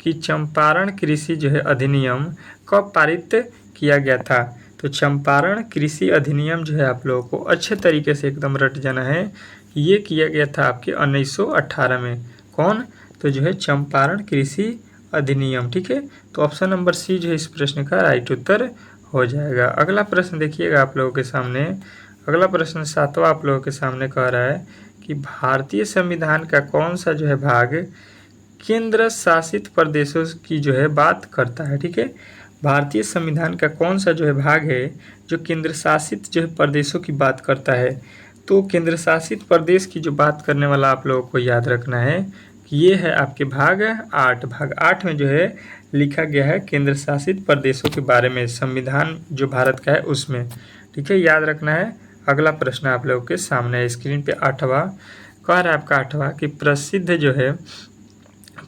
कि चंपारण कृषि जो है अधिनियम कब पारित किया गया था। तो चंपारण कृषि अधिनियम जो है आप लोगों को अच्छे तरीके से एकदम रट जाना है। ये किया गया था आपके 1918 में। कौन, तो जो है चंपारण कृषि अधिनियम। ठीक है, तो ऑप्शन नंबर सी जो है इस प्रश्न का राइट उत्तर हो जाएगा। अगला प्रश्न देखिएगा आप लोगों के सामने। अगला प्रश्न सातवां आप लोगों के सामने कह रहा है कि भारतीय संविधान का कौन सा जो है भाग केंद्र शासित प्रदेशों की जो है बात करता है। ठीक है, भारतीय संविधान का कौन सा जो है भाग है जो केंद्र शासित जो है प्रदेशों की बात करता है। तो केंद्र शासित प्रदेश की जो बात करने वाला आप लोगों को याद रखना है कि ये है आपके भाग 8। भाग 8 में जो है लिखा गया है केंद्र शासित प्रदेशों के बारे में, संविधान जो भारत का है उसमें। ठीक है, याद रखना है। अगला प्रश्न आप लोगों के सामने है स्क्रीन पे 8वां। कह रहा है आपका 8वां कि प्रसिद्ध जो है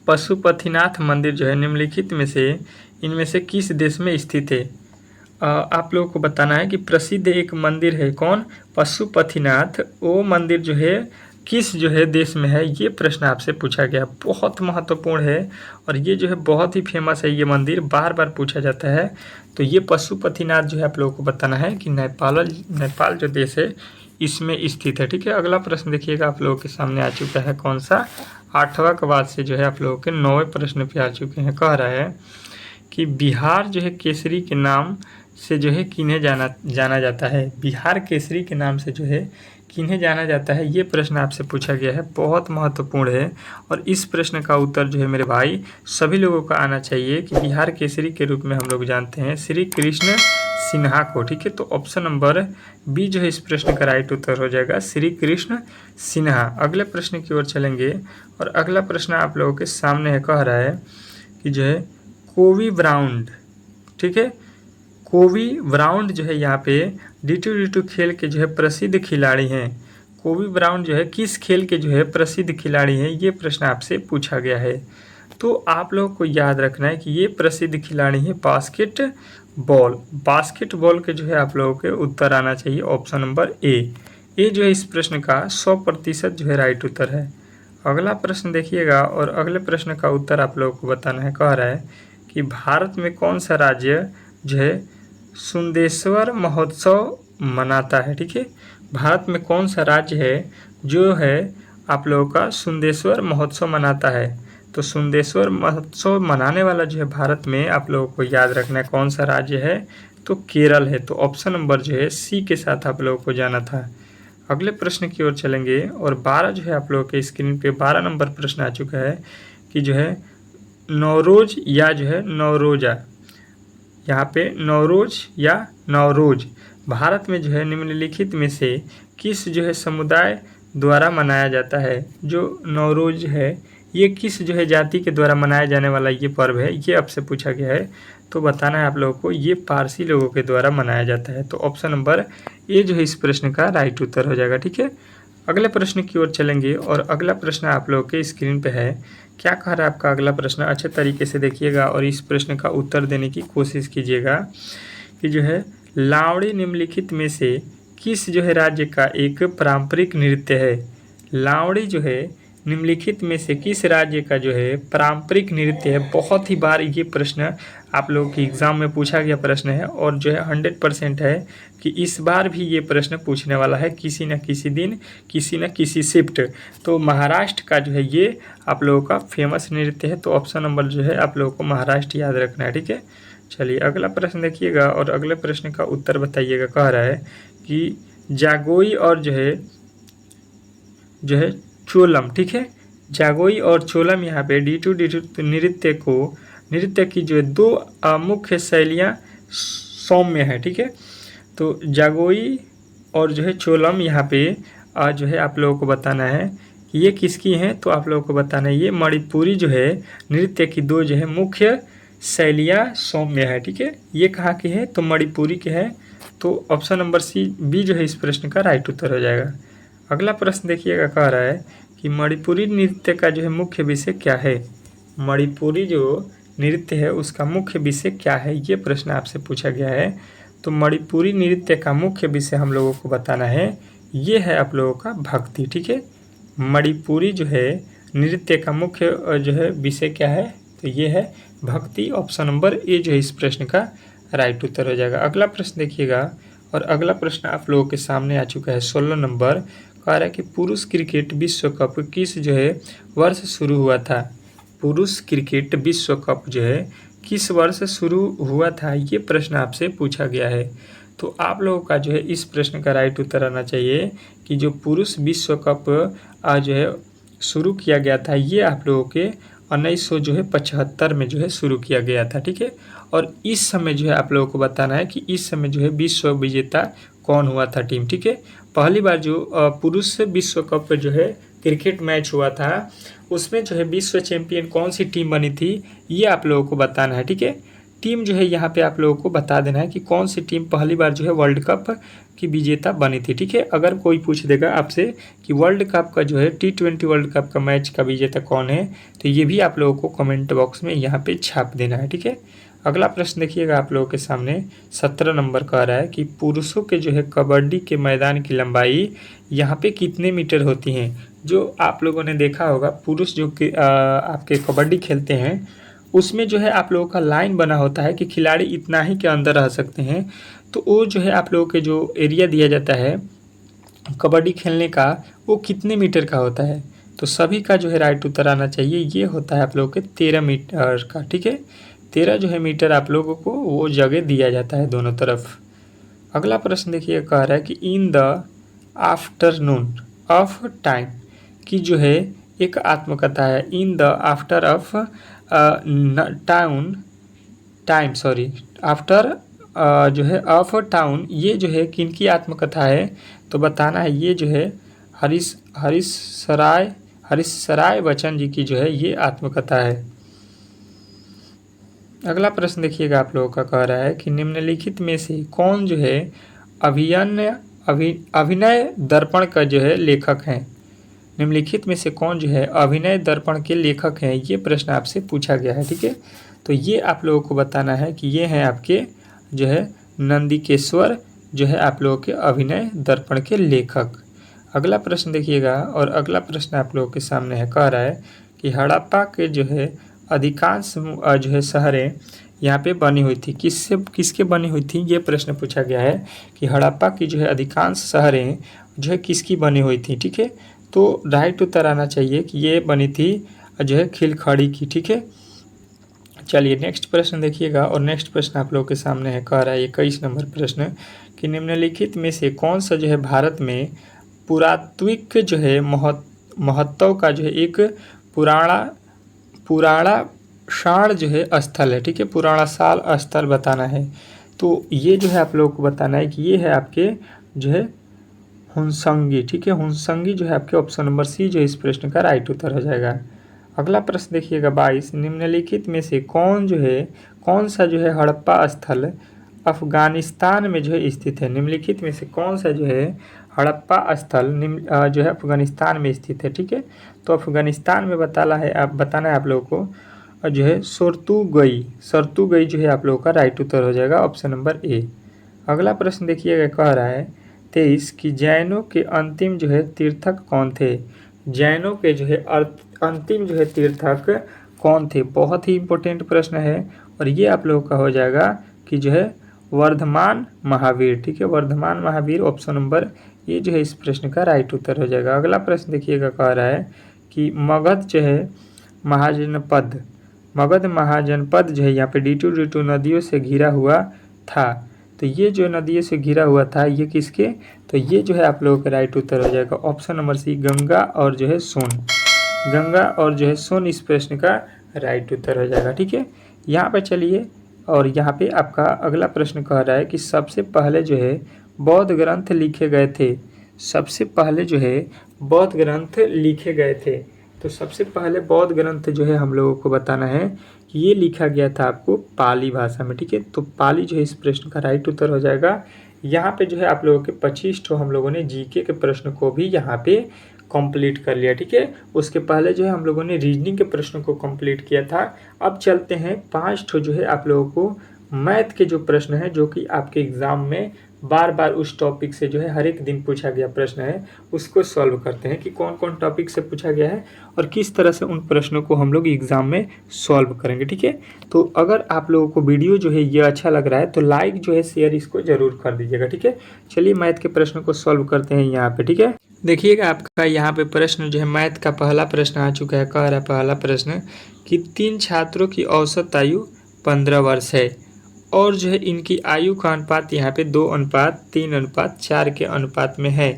पशुपतिनाथ मंदिर जो है निम्नलिखित में से इनमें से किस देश में स्थित है। आप लोगों को बताना है कि प्रसिद्ध एक मंदिर है, कौन, पशुपतिनाथ। वो मंदिर जो है किस जो है देश में है, ये प्रश्न आपसे पूछा गया। बहुत महत्वपूर्ण है और ये जो है बहुत ही फेमस है। ये मंदिर बार बार पूछा जाता है। तो ये पशुपतिनाथ जो है आप लोगों को बताना है कि नेपाल जो देश है इसमें स्थित है। ठीक है, अगला प्रश्न देखिएगा आप लोगों के सामने आ चुका है। कौन सा, 8वां के बाद से जो है आप लोगों के 9वें प्रश्न पे आ चुके हैं। कह रहा है कि बिहार जो है केसरी के नाम से जो है किन्हें जाना जाता है। बिहार केसरी के नाम से जो है किन्हें जाना जाता है, ये प्रश्न आपसे पूछा गया है। बहुत महत्वपूर्ण है और इस प्रश्न का उत्तर जो है मेरे भाई सभी लोगों का आना चाहिए कि बिहार केसरी के रूप में हम लोग जानते हैं श्री कृष्ण सिन्हा को। ठीक है, तो ऑप्शन नंबर बी जो है इस प्रश्न का राइट उत्तर हो जाएगा, श्री कृष्ण सिन्हा। अगले प्रश्न की ओर चलेंगे और अगला प्रश्न आप लोगों के सामने है। कह रहा है कि जो है कोबी ब्राउन। ठीक है, कोबी ब्राउन जो है यहाँ पे D2D2 खेल के जो है प्रसिद्ध खिलाड़ी हैं। कोबी ब्राउन जो है किस खेल के जो है प्रसिद्ध खिलाड़ी हैं, ये प्रश्न आपसे पूछा गया है। तो आप लोगों को याद रखना है कि ये प्रसिद्ध खिलाड़ी है बास्केटबॉल के जो है आप लोगों के उत्तर आना चाहिए ऑप्शन नंबर ए जो है इस प्रश्न का 100% जो है राइट उत्तर है। अगला प्रश्न देखिएगा और अगले प्रश्न का उत्तर आप लोगों को बताना है। कह रहा है कि भारत में कौन सा राज्य जो है सुंदेश्वर महोत्सव मनाता है। ठीक है, भारत में कौन सा राज्य है जो है आप लोगों का सुंदेश्वर महोत्सव मनाता है। तो सुंदेश्वर महोत्सव मनाने वाला जो है भारत में आप लोगों को याद रखना है कौन सा राज्य है, तो केरल है। तो ऑप्शन नंबर जो है सी के साथ आप लोगों को जाना था। अगले प्रश्न की ओर चलेंगे और 12 जो है आप लोगों के स्क्रीन पे 12 नंबर प्रश्न आ चुका है कि जो है नौरोज या जो है नौरोजा, यहाँ पे नौरोज या नौरोज भारत में जो है निम्नलिखित में से किस जो है समुदाय द्वारा मनाया जाता है। जो नौरोज है ये किस जो है जाति के द्वारा मनाया जाने वाला ये पर्व है, ये आपसे पूछा गया है। तो बताना है आप लोगों को ये पारसी लोगों के द्वारा मनाया जाता है। तो ऑप्शन नंबर ए जो है इस प्रश्न का राइट उत्तर हो जाएगा। ठीक है, अगले प्रश्न की ओर चलेंगे और अगला प्रश्न आप लोगों के स्क्रीन पे है। क्या कह रहा है आपका अगला प्रश्न, अच्छे तरीके से देखिएगा और इस प्रश्न का उत्तर देने की कोशिश कीजिएगा कि जो है लावड़ी निम्नलिखित में से किस जो है राज्य का एक पारंपरिक नृत्य है। लावड़ी जो है निम्नलिखित में से किस राज्य का जो है पारंपरिक नृत्य है। बहुत ही बार ये प्रश्न आप लोगों के एग्ज़ाम में पूछा गया प्रश्न है और जो है 100% है कि इस बार भी ये प्रश्न पूछने वाला है किसी न किसी दिन, किसी न किसी शिफ्ट। तो महाराष्ट्र का जो है ये आप लोगों का फेमस नृत्य है। तो ऑप्शन नंबर जो है आप लोगों को महाराष्ट्र याद रखना है, ठीक है। चलिए अगला प्रश्न देखिएगा और अगले प्रश्न का उत्तर बताइएगा। कह रहा है कि जागोई और जो है चोलम, ठीक है। जागोई और चोलम यहाँ पे D2 नृत्य की जो है दो मुख्य शैलियाँ सौम्य है, ठीक है। तो जागोई और जो है चोलम यहाँ पे जो है आप लोगों को बताना है कि ये किसकी हैं। तो आप लोगों को बताना है ये मणिपुरी जो है नृत्य की दो जो है मुख्य शैलियाँ सौम्य है, ठीक है। ये कहाँ की है तो मणिपुरी के है। तो ऑप्शन नंबर बी जो है इस प्रश्न का राइट उत्तर हो जाएगा। अगला प्रश्न देखिएगा, कह रहा है कि मणिपुरी नृत्य का जो है मुख्य विषय क्या है। मणिपुरी जो नृत्य है उसका मुख्य विषय क्या है, ये प्रश्न आपसे पूछा गया है। तो मणिपुरी नृत्य का मुख्य विषय हम लोगों को बताना है, ये है आप लोगों का भक्ति, ठीक है। मणिपुरी जो है नृत्य का मुख्य जो है विषय क्या है तो ये है भक्ति। ऑप्शन नंबर ए जो है इस प्रश्न का राइट उत्तर हो जाएगा। अगला प्रश्न देखिएगा और अगला प्रश्न आप लोगों के सामने आ चुका है 16 नंबर। कह रहा है कि पुरुष क्रिकेट विश्व कप किस जो है वर्ष शुरू हुआ था। पुरुष क्रिकेट विश्व कप जो है किस वर्ष शुरू हुआ था, ये प्रश्न आपसे पूछा गया है। तो आप लोगों का जो है इस प्रश्न का राइट उत्तर आना चाहिए कि जो पुरुष विश्व कप जो है शुरू किया गया था ये आप लोगों के 1975 में जो है शुरू किया गया था, ठीक है। और इस समय जो है आप लोगों को बताना है कि इस समय जो है विश्व विजेता कौन हुआ था टीम, ठीक है। पहली बार जो पुरुष विश्व कप जो है क्रिकेट मैच हुआ था उसमें जो है विश्व चैंपियन कौन सी टीम बनी थी ये आप लोगों को बताना है, ठीक है। टीम जो है यहाँ पे आप लोगों को बता देना है कि कौन सी टीम पहली बार जो है वर्ल्ड कप की विजेता बनी थी, ठीक है। अगर कोई पूछ देगा आपसे कि वर्ल्ड कप का जो है T20 वर्ल्ड कप का मैच का विजेता कौन है तो ये भी आप लोगों को कमेंट बॉक्स में यहाँ पे छाप देना है, ठीक है। अगला प्रश्न देखिएगा आप लोगों के सामने 17 नंबर का आ रहा है कि पुरुषों के जो है कबड्डी के मैदान की लंबाई यहाँ पे कितने मीटर होती हैं। जो आप लोगों ने देखा होगा पुरुष जो कि आपके कबड्डी खेलते हैं उसमें जो है आप लोगों का लाइन बना होता है कि खिलाड़ी इतना ही के अंदर रह सकते हैं। तो वो जो है आप लोगों के जो एरिया दिया जाता है कबड्डी खेलने का वो कितने मीटर का होता है। तो सभी का जो है राइट उत्तर आना चाहिए, ये होता है आप लोगों के 13 मीटर का, ठीक है। 13 जो है मीटर आप लोगों को वो जगह दिया जाता है दोनों तरफ। अगला प्रश्न देखिए, कह रहा है कि in the afternoon of time की जो है एक आत्मकथा है। In the after of after जो है ऑफ टाउन, ये जो है किनकी आत्मकथा है तो बताना है ये जो है हरीश सराय बच्चन जी की जो है ये आत्मकथा है। अगला प्रश्न देखिएगा आप लोगों का, कह रहा है कि निम्नलिखित में से कौन जो है अभिनय दर्पण का जो है लेखक हैं। निम्नलिखित में से कौन जो है अभिनय दर्पण के लेखक हैं, ये प्रश्न आपसे पूछा गया है, ठीक है। तो ये आप लोगों को बताना है कि ये हैं आपके जो है नंदिकेश्वर जो है आप लोगों के अभिनय दर्पण के लेखक। अगला प्रश्न देखिएगा और अगला प्रश्न आप लोगों के सामने है, कह रहा है कि हड़प्पा के जो है अधिकांश जो है शहरें यहाँ पे बनी हुई थी, किसके बनी हुई थी, ये प्रश्न पूछा गया है कि हड़प्पा की जो है अधिकांश शहरें जो है किसकी बनी हुई थी, ठीक है। तो राइट उत्तर आना चाहिए कि ये बनी थी जो है खिलखड़ी की, ठीक है। चलिए नेक्स्ट प्रश्न देखिएगा और नेक्स्ट प्रश्न आप लोगों के सामने है, कह रहा है 21 नंबर प्रश्न कि निम्नलिखित में से कौन सा जो है भारत में पुरातात्विक जो है महत्व का जो है एक पुराणाशाण जो है स्थल है, ठीक है। पुराणाशाल स्थल बताना है। तो ये जो है आप लोगों को बताना है कि ये है आपके जो है हुनसंगी, ठीक है। हुनसंगी जो है आपके ऑप्शन नंबर सी जो इस प्रश्न का राइट उत्तर हो जाएगा। अगला प्रश्न देखिएगा 22, निम्नलिखित में से कौन सा जो है हड़प्पा स्थल अफगानिस्तान में जो है स्थित है। निम्नलिखित में से कौन सा जो है हड़प्पा स्थल जो है अफगानिस्तान में स्थित है, ठीक है। तो अफगानिस्तान में बताना है आप लोगों को जो है सरतुगई जो है आप लोगों का राइट उत्तर हो जाएगा, ऑप्शन नंबर ए। अगला प्रश्न देखिएगा, कह रहा है 23 कि जैनों के अंतिम जो है तीर्थक कौन थे। जैनों के जो है अंतिम जो है तीर्थक कौन थे? बहुत ही इंपॉर्टेंट प्रश्न है और ये आप लोगों का हो जाएगा कि जो है वर्धमान महावीर। ठीक है, वर्धमान महावीर ऑप्शन नंबर ये जो है इस प्रश्न का राइट उत्तर हो जाएगा। अगला प्रश्न देखिएगा, कह रहा है कि मगध जो है महाजनपद, मगध महाजनपद जो है यहाँ पे D2 नदियों से घिरा हुआ था। तो ये जो नदियों से घिरा हुआ था ये किसके? तो ये जो है आप लोगों का राइट उत्तर हो जाएगा ऑप्शन नंबर सी, गंगा और जो है सोन। गंगा और जो है सोन इस प्रश्न का राइट उत्तर हो जाएगा। ठीक है, यहाँ पे चलिए और यहाँ पे आपका अगला प्रश्न कह रहा है कि सबसे पहले जो है बौद्ध ग्रंथ लिखे गए थे। सबसे पहले जो है बौद्ध ग्रंथ लिखे गए थे, तो सबसे पहले बौद्ध ग्रंथ जो है हम लोगों को बताना है कि ये लिखा गया था आपको पाली भाषा में। ठीक है, तो पाली जो है इस प्रश्न का राइट उत्तर हो जाएगा। यहाँ पे जो है आप लोगों के 25 ठो हम लोगों ने जीके के प्रश्न को भी यहाँ पे कंप्लीट कर लिया। ठीक है, उसके पहले जो है हम लोगों ने रीजनिंग के प्रश्नों को कंप्लीट किया था। अब चलते हैं 5 ठो जो है आप लोगों को मैथ के जो प्रश्न है जो कि आपके एग्जाम में बार बार उस टॉपिक से जो है हर एक दिन पूछा गया प्रश्न है, उसको सॉल्व करते हैं कि कौन कौन टॉपिक से पूछा गया है और किस तरह से उन प्रश्नों को हम लोग एग्जाम में सॉल्व करेंगे। ठीक है, तो अगर आप लोगों को वीडियो जो है ये अच्छा लग रहा है तो लाइक जो है शेयर इसको जरूर कर दीजिएगा। ठीक है, चलिए मैथ के प्रश्न को सॉल्व करते हैं यहाँ पे। ठीक है, देखिएगा आपका यहाँ पे प्रश्न जो है मैथ का पहला प्रश्न आ चुका है। कह रहा है पहला प्रश्न कि 3 छात्रों की औसत आयु 15 वर्ष है और जो है इनकी आयु का अनुपात यहाँ पे 2:3:4 के अनुपात में है।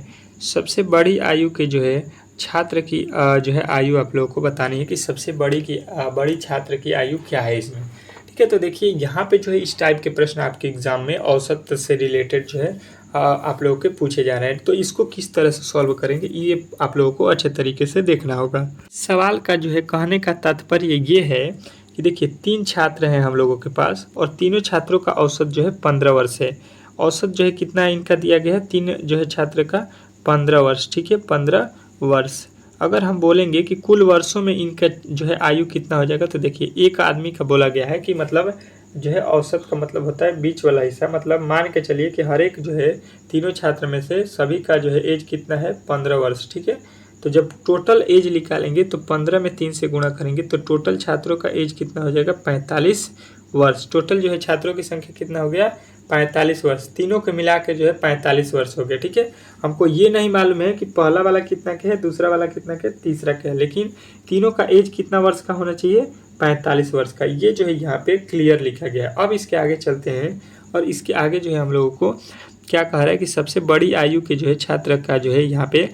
सबसे बड़ी आयु के जो है छात्र की जो है आयु आप लोगों को बतानी है कि सबसे बड़ी छात्र की आयु क्या है इसमें। ठीक है, तो देखिए यहाँ पे जो है इस टाइप के प्रश्न आपके एग्जाम में औसत से रिलेटेड जो है आप लोगों के पूछे जा रहे हैं। तो इसको किस तरह से सॉल्व करेंगे ये आप लोगों को अच्छे तरीके से देखना होगा। सवाल का जो है कहने का तात्पर्य ये है कि देखिए 3 छात्र हैं हम लोगों के पास और तीनों छात्रों का औसत जो है 15 वर्ष है। औसत जो है कितना इनका दिया गया है, 3 जो है छात्र का 15 वर्ष। ठीक है, 15 वर्ष। अगर हम बोलेंगे कि कुल वर्षों में इनका जो है आयु कितना हो जाएगा, तो देखिए एक आदमी का बोला गया है कि मतलब जो है औसत का मतलब होता है बीच वाला हिस्सा। मतलब मान के चलिए कि हर एक जो है तीनों छात्र में से सभी का जो है एज कितना है, 15 वर्ष। ठीक है, तो जब टोटल एज निकालेंगे तो 15 में 3 से गुणा करेंगे तो टोटल छात्रों का एज कितना हो जाएगा, 45 वर्ष। टोटल जो है छात्रों की संख्या कितना हो गया, 45 वर्ष। तीनों के मिला के जो है 45 वर्ष हो गया। ठीक है, हमको ये नहीं मालूम है कि पहला वाला कितना के है, दूसरा वाला कितना के, तीसरा के है, लेकिन तीनों का एज कितना वर्ष का होना चाहिए, 45 वर्ष का। ये जो है यहाँ पे क्लियर लिखा गया है। अब इसके आगे चलते हैं और इसके आगे जो है हम लोगों को क्या कह रहा है कि सबसे बड़ी आयु के जो है छात्र का जो है यहाँ पे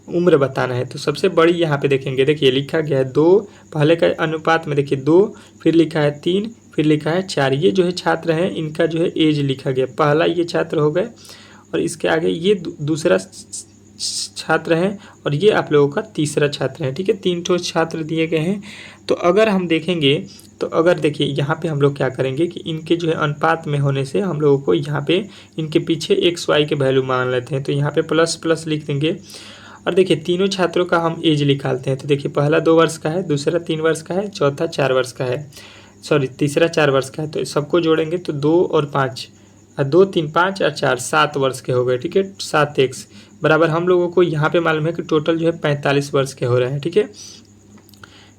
उम्र बताना है। तो सबसे बड़ी यहाँ पे देखेंगे, देखिए लिखा गया है 2, पहले का अनुपात में देखिए 2, फिर लिखा है 3, फिर लिखा है 4। ये जो है छात्र हैं इनका जो है एज लिखा गया, पहला ये छात्र हो गए और इसके आगे ये दूसरा छात्र हैं और ये आप लोगों का तीसरा छात्र है। ठीक है, 3 ठो छात्र दिए गए हैं। तो अगर हम देखेंगे तो अगर देखिए यहाँ पे हम लोग क्या करेंगे कि इनके जो है अनुपात में होने से हम लोगों को यहाँ पे इनके पीछे एक्स वाई के वैल्यू मान लेते हैं। तो यहाँ पे प्लस प्लस लिख देंगे और देखिए तीनों छात्रों का हम एज निकालते हैं। तो देखिए पहला 2 वर्ष का है, दूसरा 3 वर्ष का है, चौथा 4 वर्ष का है, सॉरी तीसरा 4 वर्ष का है। तो सबको जोड़ेंगे तो 2 और 5, 2 3 5 और 4 7 वर्ष के हो गए। ठीक है, 7x बराबर हम लोगों को यहाँ पे मालूम है कि टोटल जो है 45 वर्ष के हो रहे हैं। ठीक है,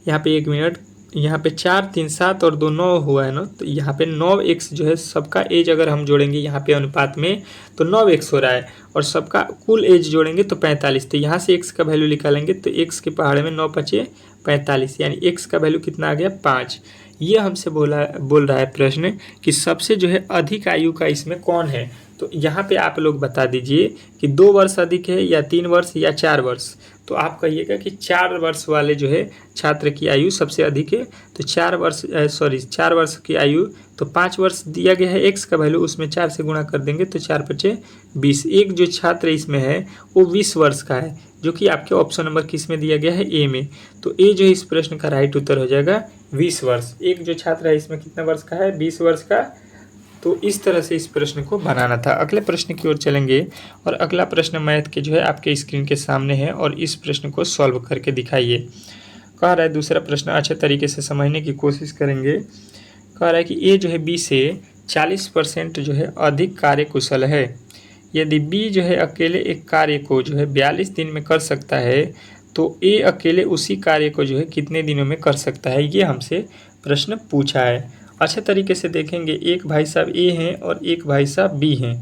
यहाँ पे 1 मिनट, यहाँ पे 4 3 7 और 2 9 हुआ है ना, तो यहाँ पे 9x जो है सबका एज अगर हम जोड़ेंगे यहाँ पे अनुपात में तो 9x हो रहा है और सबका कुल एज जोड़ेंगे तो 45। तो यहाँ से x का वैल्यू निकालेंगे तो x के पहाड़े में 9 5 45, यानी x का वैल्यू कितना आ गया, 5। ये हमसे बोल रहा है प्रश्न कि सबसे जो है अधिक आयु का इसमें कौन है। तो यहाँ पे आप लोग बता दीजिए कि 2 वर्ष अधिक है या 3 वर्ष या 4 वर्ष। तो आप कहिएगा कि 4 वर्ष वाले जो है छात्र की आयु सबसे अधिक है। तो 4 वर्ष की आयु, तो 5 वर्ष दिया गया है x का वैल्यू, उसमें 4 से गुणा कर देंगे तो 4 5 20। एक जो छात्र इसमें है वो 20 वर्ष का है, जो कि आपके ऑप्शन नंबर किस में दिया गया है, ए में। तो ए जो है इस प्रश्न का राइट उत्तर हो जाएगा 20 वर्ष। एक जो छात्र है इसमें कितना वर्ष का है, 20 वर्ष का। तो इस तरह से इस प्रश्न को बनाना था। अगले प्रश्न की ओर चलेंगे और अगला प्रश्न मैथ के जो है आपके स्क्रीन के सामने है और इस प्रश्न को सॉल्व करके दिखाइए। कह रहा है दूसरा प्रश्न अच्छे तरीके से समझने की कोशिश करेंगे। कह रहा है कि ए जो है बी से 40% जो है अधिक कार्यकुशल है। यदि बी जो है अकेले एक कार्य को जो है 42 दिन में कर सकता है तो ए अकेले उसी कार्य को जो है कितने दिनों में कर सकता है, ये हमसे प्रश्न पूछा है। अच्छे तरीके से देखेंगे, एक भाई साहब ए हैं और एक भाई साहब बी हैं।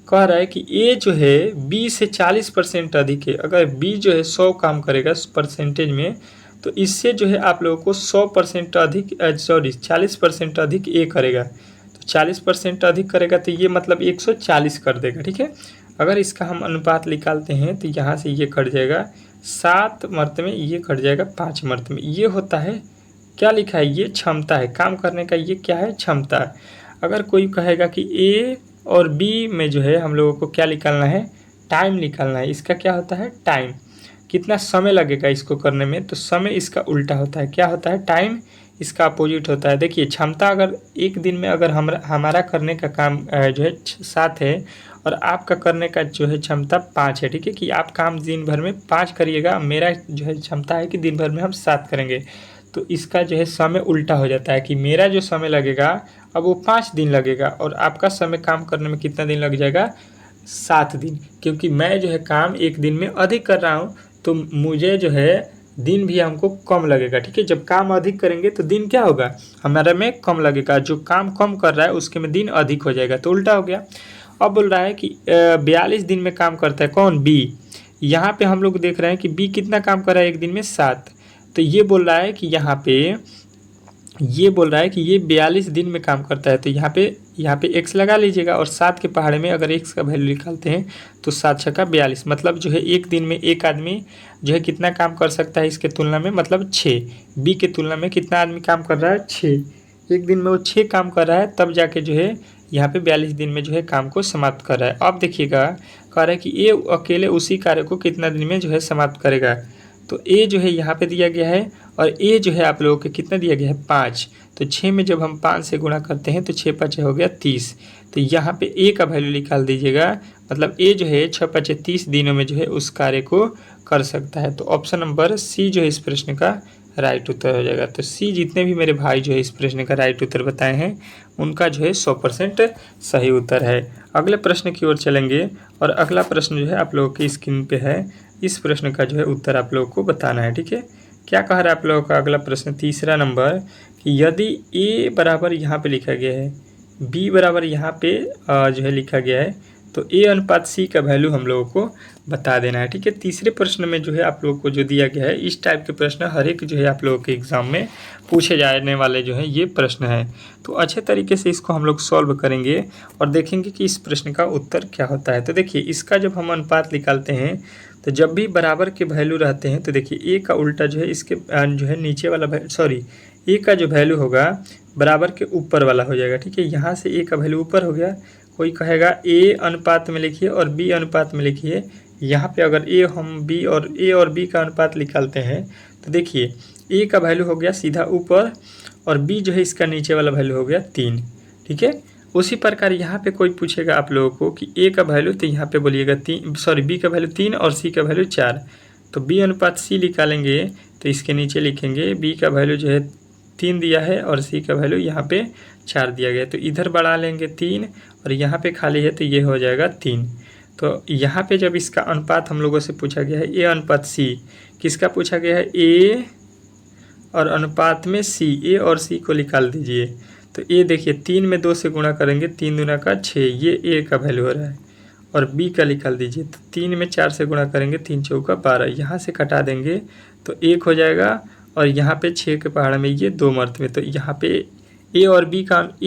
कह रहा है कि ए जो है बी से 40% अधिक है। अगर बी जो है 100 काम करेगा परसेंटेज में, तो इससे जो है आप लोगों को 100% अधिक 40% अधिक ए करेगा। तो 40% अधिक करेगा तो ये मतलब 140 कर देगा, ठीक है। अगर इसका हम अनुपात निकालते हैं तो यहाँ से ये कट जाएगा 7 मर्ते में, ये कट जाएगा 5 मर्ते में। ये होता है, क्या लिखा है, ये क्षमता है काम करने का, ये क्या है, क्षमता। अगर कोई कहेगा कि ए और बी में जो है हम लोगों को क्या निकालना है, टाइम निकालना है। इसका क्या होता है, टाइम, कितना समय लगेगा इसको करने में, तो समय इसका उल्टा होता है, क्या होता है, टाइम इसका अपोजिट होता है। देखिए क्षमता, अगर एक दिन में अगर हमारा करने का काम जो है 7 है और आपका करने का जो है क्षमता 5 है, ठीक है, कि आप काम दिन भर में 5 करिएगा, मेरा जो है क्षमता है कि दिन भर में हम 7 करेंगे। तो इसका जो है समय उल्टा हो जाता है कि मेरा जो समय लगेगा अब वो 5 दिन लगेगा और आपका समय काम करने में कितना दिन लग जाएगा, 7 दिन, क्योंकि मैं जो है काम एक दिन में अधिक कर रहा हूँ तो मुझे जो है दिन भी हमको कम लगेगा, ठीक है। जब काम अधिक करेंगे तो दिन क्या होगा, हमारे में कम लगेगा, जो काम कम कर रहा है उसके में दिन अधिक हो जाएगा, तो उल्टा हो गया। अब बोल रहा है कि 42 दिन में काम करता है कौन, बी। यहाँ पे हम लोग देख रहे हैं कि बी कितना काम कर रहा है एक दिन में, 7। तो ये बोल रहा है कि यहाँ पे ये बोल रहा है कि ये 42 दिन में काम करता है। तो यहाँ पे x लगा लीजिएगा और 7 के पहाड़े में अगर x का वैल्यू निकालते हैं तो 7 छक्का 42, मतलब जो है एक दिन में एक आदमी जो है कितना काम कर सकता है इसके तुलना में, मतलब 6। बी के तुलना में कितना आदमी काम कर रहा है, 6। एक दिन में वो 6 काम कर रहा है, तब जाके जो है यहाँ पे 42 दिन में जो है काम को समाप्त कर रहा है। अब देखिएगा, कह रहा है कि ए अकेले उसी कार्य को कितना दिन में जो है समाप्त करेगा। तो ए जो है यहाँ पे दिया गया है और ए जो है आप लोगों को कितना दिया गया है, 5। तो 6 में जब हम 5 से गुणा करते हैं तो 6 5 हो गया 30। तो यहाँ पे ए का वैल्यू निकाल दीजिएगा, मतलब ए जो है 6 5 30 दिनों में जो है उस कार्य को कर सकता है। तो ऑप्शन नंबर सी जो है इस प्रश्न का राइट उत्तर हो जाएगा। तो सी, जितने भी मेरे भाई जो है इस प्रश्न का राइट उत्तर बताए हैं उनका जो है 100% सही उत्तर है। अगले प्रश्न की ओर चलेंगे और अगला प्रश्न जो है आप लोगों की स्क्रीन पे है। इस प्रश्न का जो है उत्तर आप लोगों को बताना है, ठीक है। क्या कह रहा है आप लोगों का अगला प्रश्न, तीसरा नंबर, कि यदि ए बराबर यहाँ पे लिखा गया है, बी बराबर यहाँ पे जो है लिखा गया है, तो ए अनुपात सी का वैल्यू हम लोगों को बता देना है, ठीक है। तीसरे प्रश्न में जो है आप लोगों को जो दिया गया है, इस टाइप के प्रश्न हर एक जो है आप लोगों के एग्ज़ाम में पूछे जाने वाले जो है ये प्रश्न है। तो अच्छे तरीके से इसको हम लोग सॉल्व करेंगे और देखेंगे कि इस प्रश्न का उत्तर क्या होता है। तो देखिए, इसका जब हम अनुपात निकालते हैं तो जब भी बराबर के वैल्यू रहते हैं तो देखिए ए का उल्टा जो है इसके जो है नीचे वाला ए का जो वैल्यू होगा बराबर के ऊपर वाला हो जाएगा, ठीक है। यहाँ से ए का वैल्यू ऊपर हो गया, कोई कहेगा ए अनुपात में लिखिए और बी अनुपात में लिखिए। यहाँ पे अगर ए और बी का अनुपात निकालते हैं तो देखिए ए का वैल्यू हो गया सीधा ऊपर और बी जो है इसका नीचे वाला वैल्यू हो गया 3, ठीक है। उसी प्रकार यहाँ पे कोई पूछेगा आप लोगों को कि ए का वैल्यू, तो यहाँ पे बोलिएगा बी का वैल्यू 3 और सी का वैल्यू 4। तो बी अनुपात सी निकालेंगे तो इसके नीचे लिखेंगे बी का वैल्यू जो है 3 दिया है और सी का वैल्यू यहाँ पे 4 दिया गया, तो इधर बढ़ा लेंगे 3 और यहाँ पे खाली है तो ये हो जाएगा 3। तो यहाँ पे जब इसका अनुपात हम लोगों से पूछा गया है ए अनुपात सी, किसका पूछा गया है, ए और अनुपात में सी, ए और सी को निकाल दीजिए। तो ए देखिए 3 में 2 से गुणा करेंगे, 3 दूना का 6, ये ए का वैल्यू हो रहा है। और बी का निकाल दीजिए, तो 3 में 4 से गुणा करेंगे, 3 चौका 12, यहाँ से कटा देंगे तो 1 हो जाएगा और यहाँ पे 6 के पहाड़ में ये 2 मर्द में, तो यहाँ पे ए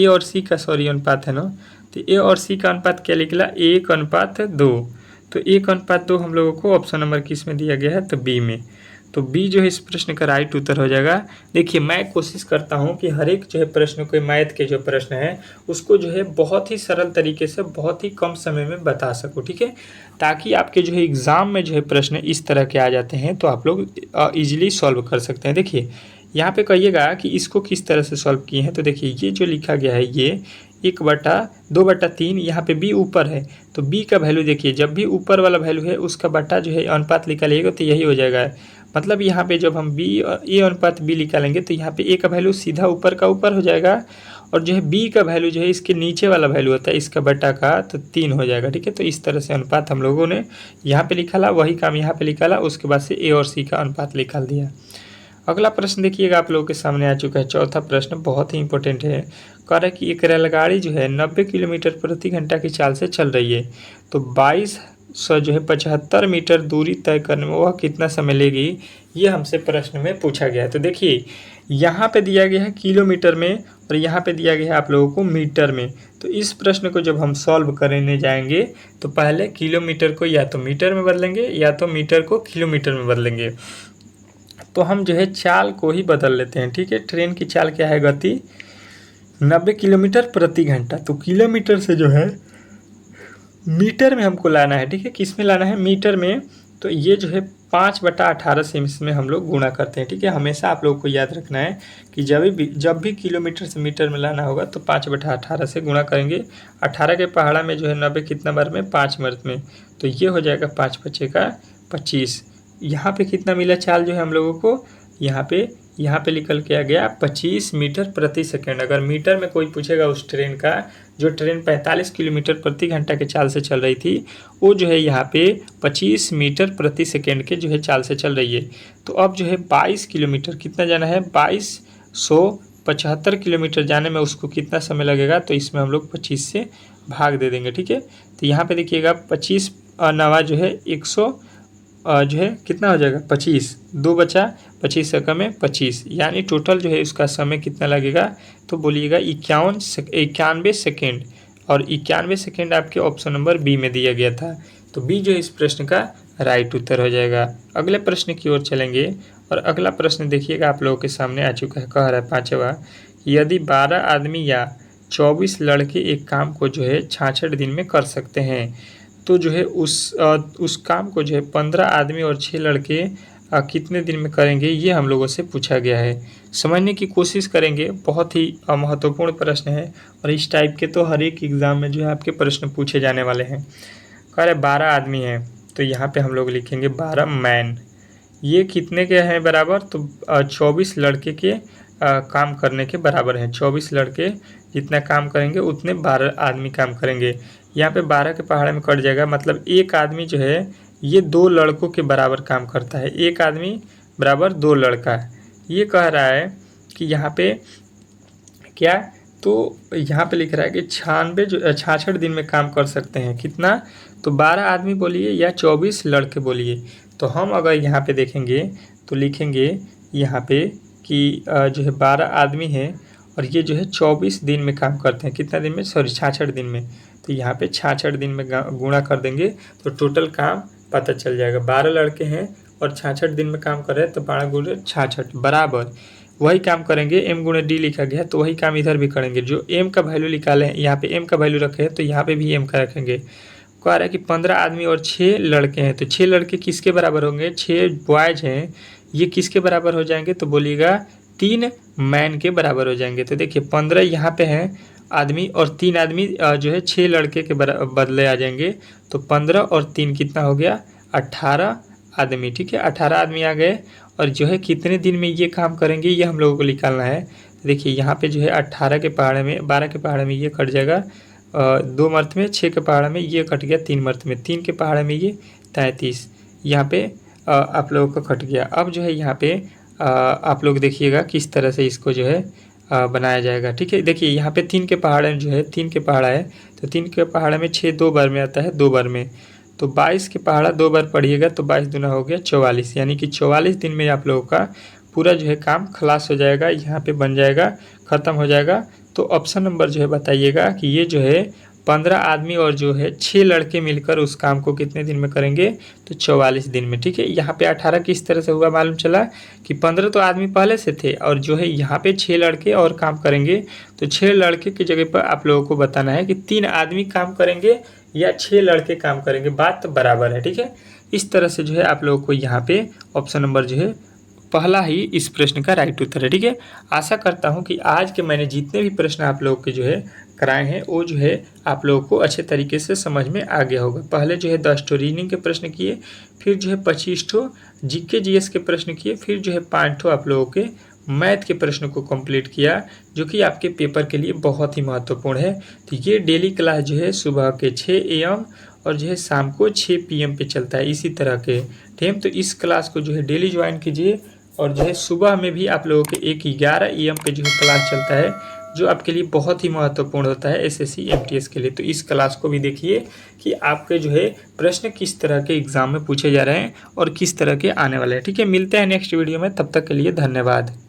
और सी का अनुपात है ना, तो ए और सी का अनुपात क्या निकला, 1:2। तो 1:2 हम लोगों को ऑप्शन नंबर किस में दिया गया है, तो बी में। तो बी जो है इस प्रश्न का राइट उत्तर हो जाएगा। देखिए, मैं कोशिश करता हूं कि हर एक जो है प्रश्न को, मैथ के जो प्रश्न है उसको जो है बहुत ही सरल तरीके से बहुत ही कम समय में बता सकूं, ठीक है, ताकि आपके जो है एग्ज़ाम में जो है प्रश्न इस तरह के आ जाते हैं तो आप लोग ईजिली सॉल्व कर सकते हैं। देखिए यहाँ पे कहिएगा कि इसको किस तरह से सॉल्व किए हैं, तो देखिए ये जो लिखा गया है ये 1/2/3, यहाँ पे बी ऊपर है तो बी का वैल्यू देखिए, जब भी ऊपर वाला वैल्यू है उसका बटा जो है अनुपात निकालिएगा तो यही हो जाएगा। मतलब यहाँ पे जब हम ए अनुपात बी निकालेंगे तो यहाँ पे ए का वैल्यू सीधा ऊपर का ऊपर हो जाएगा और जो है बी का वैल्यू जो है इसके नीचे वाला वैल्यू होता है इसका बटा का, तो 3 हो जाएगा। ठीक है, तो इस तरह से अनुपात हम लोगों ने यहाँ पे लिखा ला, वही काम यहाँ पे लिखा ला, उसके बाद से ए और सी का अनुपात निकाल दिया। अगला प्रश्न देखिएगा आप लोगों के सामने आ चुका है, चौथा प्रश्न बहुत ही इंपॉर्टेंट है। कह रहा है कि एक रेलगाड़ी जो है 90 किलोमीटर प्रति घंटा की चाल से चल रही है, तो 2200 जो है 75 मीटर दूरी तय करने में वह कितना समय लेगी, ये हमसे प्रश्न में पूछा गया है। तो देखिए यहाँ पे दिया गया है किलोमीटर में और यहाँ पे दिया गया है आप लोगों को मीटर में। तो इस प्रश्न को जब हम सॉल्व करने जाएंगे तो पहले किलोमीटर को या तो मीटर में बदलेंगे या तो मीटर को किलोमीटर में बदलेंगे। तो हम जो है चाल को ही बदल लेते हैं। ठीक है, ट्रेन की चाल क्या है, गति 90 किलोमीटर प्रति घंटा, तो किलोमीटर से जो है मीटर में हमको लाना है। ठीक है, किस में लाना है, मीटर में। तो ये जो है 5/18 से इसमें हम लोग गुणा करते हैं। ठीक है, हमेशा आप लोगों को याद रखना है कि जब भी किलोमीटर से मीटर में लाना होगा तो 5/18 से गुणा करेंगे। 18 के पहाड़ा में जो है 90 कितना बार में, 5 बार में, तो ये हो जाएगा 5 5 का 25। यहाँ पे कितना मिला चाल जो है हम लोगों को, यहाँ पे निकल के आ गया 25 मीटर प्रति सेकेंड। अगर मीटर में कोई पूछेगा उस ट्रेन का, जो ट्रेन 45 किलोमीटर प्रति घंटा के चाल से चल रही थी, वो जो है यहाँ पे 25 मीटर प्रति सेकेंड के जो है चाल से चल रही है। तो अब जो है 22 किलोमीटर कितना जाना है, 2275 किलोमीटर जाने में उसको कितना समय लगेगा, तो इसमें हम लोग 25 से भाग दे देंगे। ठीक है, तो यहाँ पे देखिएगा 25 नवा जो है 100 जो है कितना हो जाएगा 25, 2 बचा 25 से कम है 25, यानी टोटल जो है उसका समय कितना लगेगा, तो बोलिएगा 91 सेकेंड। और 91 सेकेंड आपके ऑप्शन नंबर बी में दिया गया था, तो बी जो है इस प्रश्न का राइट उत्तर हो जाएगा। अगले प्रश्न की ओर चलेंगे और अगला प्रश्न देखिएगा आप लोगों के सामने आ चुका है। कह रहा है पाँचवा, यदि 12 आदमी या 24 लड़के एक काम को जो है 66 दिन में कर सकते हैं, तो जो है उस काम को जो है 15 आदमी और 6 लड़के कितने दिन में करेंगे, ये हम लोगों से पूछा गया है। समझने की कोशिश करेंगे, बहुत ही महत्वपूर्ण प्रश्न है और इस टाइप के तो हर एक एग्ज़ाम में जो है आपके प्रश्न पूछे जाने वाले हैं। कह रहे 12 आदमी हैं, तो यहाँ पे हम लोग लिखेंगे 12 मैन। ये कितने के हैं बराबर, तो 24 लड़के के काम करने के बराबर हैं। 24 लड़के जितना काम करेंगे उतने 12 आदमी काम करेंगे। यहाँ पे 12 के पहाड़े में कट जाएगा, मतलब एक आदमी जो है ये 2 लड़कों के बराबर काम करता है। एक आदमी बराबर 2 लड़का। ये कह रहा है कि यहाँ पे क्या, तो यहाँ पे लिख रहा है कि 66 दिन में काम कर सकते हैं। कितना, तो 12 आदमी बोलिए या 24 लड़के बोलिए। तो हम अगर यहाँ पे देखेंगे तो लिखेंगे यहाँ पे कि जो है 12 आदमी हैं और ये जो है 24 दिन में काम करते हैं। कितना दिन में, सॉरी 66 दिन में। तो यहाँ पे 66 दिन में गुणा कर देंगे तो टोटल काम पता चल जाएगा। 12 लड़के हैं और 66 दिन में काम कर रहे हैं, तो 12 गुणे 66 बराबर वही काम करेंगे। m गुणे d लिखा गया है तो वही काम इधर भी करेंगे। जो m का वैल्यू निकाले हैं, यहाँ पे m का वैल्यू रखे हैं तो यहाँ पे भी m का रखेंगे। कह रहा है कि 15 आदमी और 6 लड़के हैं, तो 6 लड़के किसके बराबर होंगे, 6 बॉयज हैं, ये किसके बराबर हो जाएंगे, तो बोलिएगा 3 मैन के बराबर हो जाएंगे। तो देखिए 15 यहाँ पे हैं आदमी और 3 आदमी जो है 6 लड़के के बदले आ जाएंगे। तो 15 और 3 कितना हो गया, 18 आदमी। ठीक है, 18 आदमी आ गए और जो है कितने दिन में ये काम करेंगे ये हम लोगों को निकालना है। देखिए यहाँ पे जो है 18 के पहाड़े में, 12 के पहाड़े में ये कट जाएगा 2 मर्थ में, 6 के पहाड़े में ये कट गया 3 मर्थ में, 3 के पहाड़े में ये 33 यहाँ पे आप लोगों को कट गया। अब जो है यहाँ पे आप लोग देखिएगा किस तरह से इसको जो है बनाया जाएगा। ठीक है, देखिए यहाँ पे 3 के पहाड़े में जो है 3 के पहाड़ा है, तो 3 के पहाड़े में 6 2 बार में आता है, 2 बार में, तो 22 के पहाड़ा 2 बार पढ़िएगा तो 22 दूना हो गया 44, यानी कि 44 दिन में आप लोगों का पूरा जो है काम खलास हो जाएगा, यहाँ पे बन जाएगा, ख़त्म हो जाएगा। तो ऑप्शन नंबर जो है बताइएगा कि ये जो है 15 आदमी और जो है 6 लड़के मिलकर उस काम को कितने दिन में करेंगे, तो 44 दिन में। ठीक है, यहाँ पे 18 किस तरह से हुआ मालूम चला कि 15 तो आदमी पहले से थे और जो है यहाँ पे 6 लड़के और काम करेंगे, तो 6 लड़के की जगह पर आप लोगों को बताना है कि 3 आदमी काम करेंगे या 6 लड़के काम करेंगे, बात बराबर है। ठीक है, इस तरह से जो है आप लोगों को यहाँ पे ऑप्शन नंबर जो है पहला ही इस प्रश्न का राइट उत्तर है। ठीक है, आशा करता हूँ कि आज के मैंने जितने भी प्रश्न आप लोगों के जो है कराए हैं वो जो है आप लोगों को अच्छे तरीके से समझ में आ गया होगा। पहले जो है 10 ठो रीजनिंग के प्रश्न किए, फिर जो है 25 ठो जीके जीएस के प्रश्न किए, फिर जो है 5 ठो आप लोगों के मैथ के प्रश्न को कंप्लीट किया, जो कि आपके पेपर के लिए बहुत ही महत्वपूर्ण है। तो ये डेली क्लास जो है सुबह के 6 AM और जो है शाम को 6 PM पे चलता है इसी तरह के टाइम। तो इस क्लास को जो है डेली ज्वाइन कीजिए और जो है सुबह में भी आप लोगों के 11 AM पे जो है क्लास चलता है, जो आपके लिए बहुत ही महत्वपूर्ण होता है SSC MTS के लिए। तो इस क्लास को भी देखिए कि आपके जो है प्रश्न किस तरह के एग्जाम में पूछे जा रहे हैं और किस तरह के आने वाले हैं। ठीक है, मिलते हैं नेक्स्ट वीडियो में, तब तक के लिए धन्यवाद।